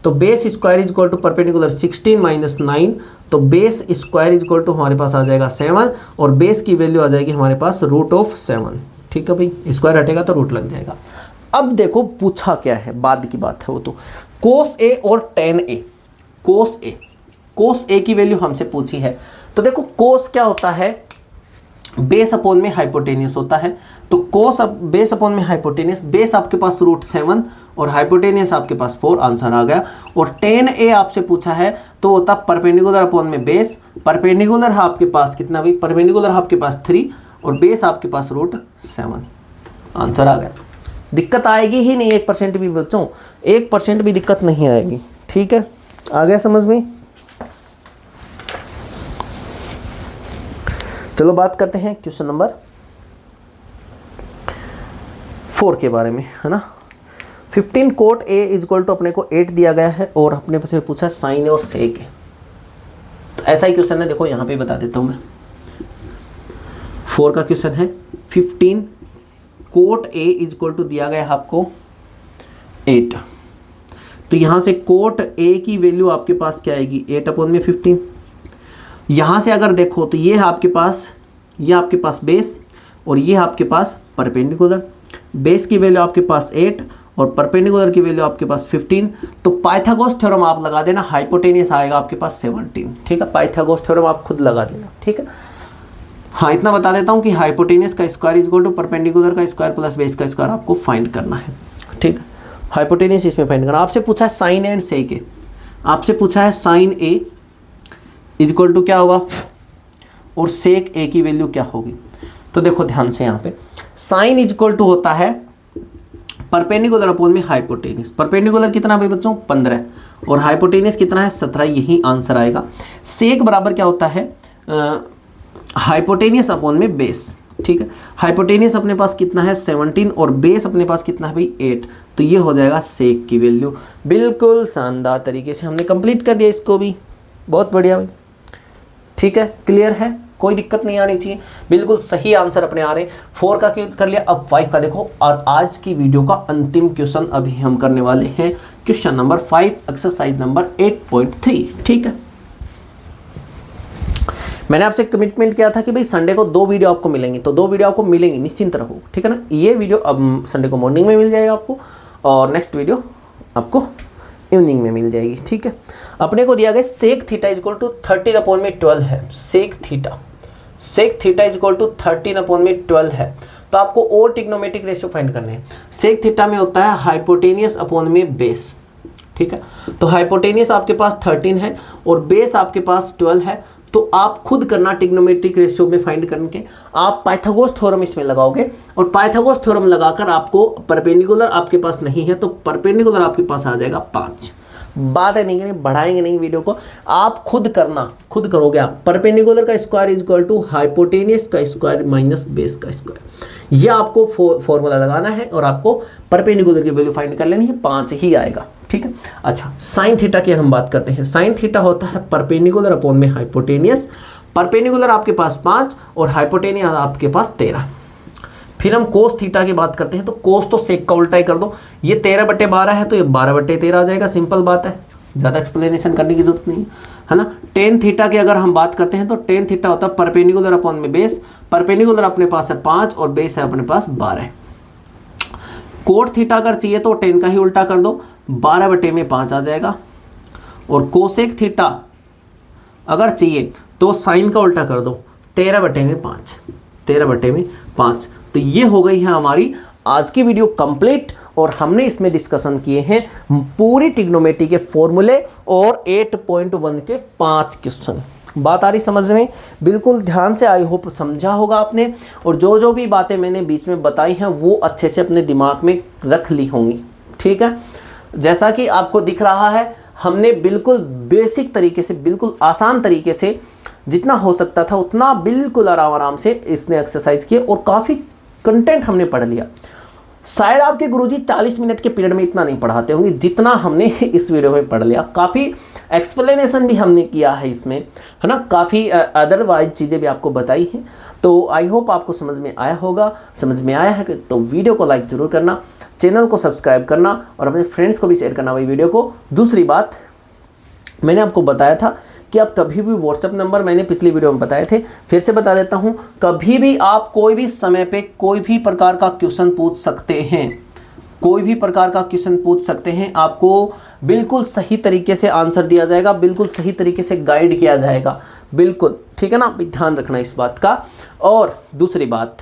तो base square equal to perpendicular 16 minus 9। तो बेस स्क्वायर इक्वल टू हमारे पास आ जाएगा 7 और बेस की वैल्यू आ जाएगी हमारे पास √7। ठीक है भाई, स्क्वायर हटेगा तो रूट लग जाएगा। अब देखो पूछा क्या है, बाद की बात है वो तो। कोस ए और टेन ए, कोस ए की वैल्यू हमसे पूछी है। तो देखो कोस क्या होता है? बेस अपॉन में हाइपोटेनियस होता है। तो कोस बेस अपॉन में हाइपोटेनियस, बेस आपके पास √7 और हाइपोटेनियस आपके पास 4, आंसर आ गया। और टेन ए आपसे पूछा है तो होता परपेंडिकुलर अपॉन में बेस। परपेंडिकुलर है आपके पास कितना भाई? परपेंडिकुलर है आपके पास 3 और बेस आपके पास √7, आंसर आ गया। दिक्कत आएगी ही नहीं 1% भी बच्चों, 1% भी दिक्कत नहीं आएगी। ठीक है, आ गया समझ में? चलो बात करते हैं क्वेश्चन नंबर 4 के बारे में, है ना। 15 कोट ए इक्वल टू अपने को 8 दिया गया है और अपने से पूछा साइन और सेक है। तो ऐसा ही क्वेश्चन है, देखो यहाँ पे बता देता हूँ मैं। 4 का क्वेश्चन है 15 कोट ए इक्वल टू दिया गया है आपको 8। तो यहाँ से कोट ए की वैल्यू आपके पास क्या आएगी? 8 अपॉन में 15। यहाँ से अगर देखो तो ये है आपके पास, ये आपके पास बेस और ये है आपके पास परपेंडिकुलर। बेस की वैल्यू आपके पास 8 और परपेंडिकुलर की वैल्यू आपके पास 15। तो पाइथागोरस थ्योरम आप लगा देना, हाइपोटेनियस आएगा आपके पास 17। ठीक है, पाइथागोरस थ्योरम आप खुद लगा देना। ठीक है, हाँ, इतना बता देता हूँ कि हाइपोटेनियस का square is equal to perpendicular का स्क्वायर प्लस बेस का स्क्वायर आपको फाइंड करना है। ठीक, हाइपोटेनियस इसमें फाइंड करना। आपसे पूछा है साइन एंड सेक ए, आपसे पूछा है sine A is equal to क्या होगा और सेक ए की वैल्यू क्या होगी। तो देखो ध्यान से, यहाँ पे साइन इज इक्वल टू होता है परपेंडिकुलर अपॉन में हाइपोटेनियस। परपेंडिकुलर कितना भाई बच्चों 15 और हाइपोटेनियस कितना है 17, यही आंसर आएगा। सेक बराबर क्या होता है हाइपोटेनियस अपॉन में बेस। ठीक है, हाइपोटेनियस अपने पास कितना है 17 और बेस अपने पास कितना है भाई 8, तो ये हो जाएगा सेक की वैल्यू। बिल्कुल शानदार तरीके से हमने कंप्लीट कर दिया इसको भी, बहुत बढ़िया भाई। ठीक है, क्लियर है, कोई दिक्कत नहीं आनी चाहिए, बिल्कुल सही आंसर अपने आ रहे हैं। 4 का कर लिया, अब 5 का देखो। और आज की वीडियो का अंतिम क्वेश्चन अभी हम करने वाले हैं, क्वेश्चन नंबर 5 एक्सरसाइज नंबर 8.3। ठीक है, मैंने आपसे कमिटमेंट किया था कि भाई संडे को 2 वीडियो आपको मिलेंगी, तो 2 वीडियो आपको मिलेंगी, निश्चिंत रहो। ठीक है ना, ये वीडियो अब संडे को मॉर्निंग में मिल जाएगा आपको और नेक्स्ट वीडियो आपको इवनिंग में मिल जाएगी। ठीक है, अपने को दिया गया sec theta is equal to 13/12 है। Sec theta is equal to 13/12 है, तो आपको और ट्रिग्नोमेट्रिक रेशियो फाइंड करने हैं। सेक थीटा में होता है हाइपोटेनियस अपॉन में बेस। ठीक है, तो हाइपोटेनियस आपके पास 13 है और बेस आपके पास 12 है, तो आप खुद करना ट्रिग्नोमेट्रिक रेशियो में फाइंड करके आप पाइथागोरस थ्योरम इसमें लगाओगे और पाइथागोरस थ्योरम लगाकर आपको परपेंडिकुलर आपके पास नहीं है तो परपेंडिकुलर आपके पास आ जाएगा 5। बात है नहीं, बढ़ाएंगे नहीं वीडियो को, आप खुद करना, खुद करोगे आप। परपेंडिकुलर का square is equal to hypotenuse का स्क्वायर माइनस बेस का स्क्वायर, ये आपको फॉर्मूला लगाना है और आपको परपेंडिकुलर की वैल्यू फाइंड कर लेनी है, 5 ही आएगा। ठीक है, अच्छा साइन थीटा की हम बात करते हैं। साइन थीटा होता है परपेंडिकुलर अपॉन में हाइपोटेनियस। परपेंडिकुलर आपके पास 5 और हाइपोटेनियस आपके पास 13। फिर हम कोस थीटा की बात करते हैं, तो कोस तो सेक का उल्टा ही कर दो, ये 13/12 है तो ये 12/13 आ जाएगा, सिंपल बात है, ज़्यादा एक्सप्लेनेशन करने की जरूरत नहीं है ना। टेन थीटा की अगर हम बात करते हैं तो टेन थीटा होता है परपेंडिकुलर अपॉन में बेस। परपेंडिकुलर अपने पास है 5 और बेस है अपने पास 12। कोट थीटा अगर चाहिए तो 10 का ही उल्टा कर दो, 12/5 आ जाएगा। और कोसेक थीटा अगर चाहिए तो साइन का उल्टा कर दो, 13/5, 13/5। तो ये हो गई है हमारी आज की वीडियो कंप्लीट और हमने इसमें डिस्कशन किए हैं पूरी ट्रिग्नोमेट्री के फॉर्मूले और 8.1 के 5 क्वेश्चन। बात आ रही समझ में? बिल्कुल ध्यान से, आई होप समझा होगा आपने, और जो जो भी बातें मैंने बीच में बताई हैं वो अच्छे से अपने दिमाग में रख ली होंगी। ठीक है, जैसा कि आपको दिख रहा है हमने बिल्कुल बेसिक तरीके से, बिल्कुल आसान तरीके से जितना हो सकता था उतना बिल्कुल आराम से इसने एक्सरसाइज किए और काफ़ी कंटेंट हमने पढ़ लिया। शायद आपके गुरुजी 40 मिनट के पीरियड में इतना नहीं पढ़ाते होंगे जितना हमने इस वीडियो में पढ़ लिया। काफ़ी एक्सप्लेनेशन भी हमने किया है इसमें, है ना, काफ़ी अदरवाइज चीज़ें भी आपको बताई हैं। तो आई होप आपको समझ में आया होगा। समझ में आया है तो वीडियो को लाइक ज़रूर करना, चैनल को सब्सक्राइब करना और अपने फ्रेंड्स को भी शेयर करना भाई वीडियो को। दूसरी बात, मैंने आपको बताया था कि आप कभी भी व्हाट्सएप नंबर मैंने पिछली वीडियो में बताए थे, फिर से बता देता हूं, कभी भी आप कोई भी समय पे कोई भी प्रकार का क्वेश्चन पूछ सकते हैं, कोई भी प्रकार का क्वेश्चन पूछ सकते हैं। आपको बिल्कुल सही तरीके से आंसर दिया जाएगा, बिल्कुल सही तरीके से गाइड किया जाएगा, बिल्कुल ठीक है ना, ध्यान रखना इस बात का। और दूसरी बात,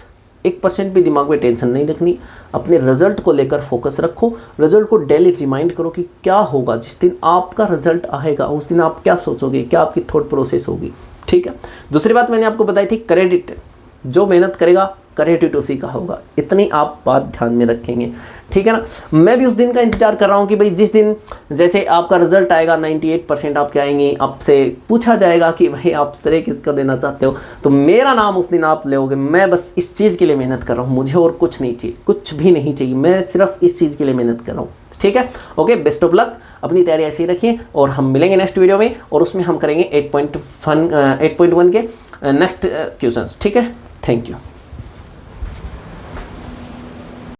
1% भी दिमाग में टेंशन नहीं रखनी, अपने रिजल्ट को लेकर फोकस रखो। रिजल्ट को डेली रिमाइंड करो कि क्या होगा जिस दिन आपका रिजल्ट आएगा, उस दिन आप क्या सोचोगे, क्या आपकी थॉट प्रोसेस होगी। ठीक है, दूसरी बात मैंने आपको बताई थी, क्रेडिट, जो मेहनत करेगा क्रेडिट उसी का होगा, इतनी आप बात ध्यान में रखेंगे। ठीक है ना, मैं भी उस दिन का इंतजार कर रहा हूँ कि भाई जिस दिन जैसे आपका रिजल्ट आएगा 98% आपके आएंगे, आपसे पूछा जाएगा कि भाई आप श्रेय किसको देना चाहते हो, तो मेरा नाम उस दिन आप लोगे। मैं बस इस चीज़ के लिए मेहनत कर रहा हूँ, मुझे और कुछ नहीं चाहिए, कुछ भी नहीं चाहिए, मैं सिर्फ इस चीज़ के लिए मेहनत कर रहा हूँ। ठीक है, ओके, बेस्ट ऑफ लक, अपनी तैयारी ऐसे ही रखिए और हम मिलेंगे नेक्स्ट वीडियो में और उसमें हम करेंगे 8.1 के नेक्स्ट क्वेश्चंस। ठीक है, थैंक यू।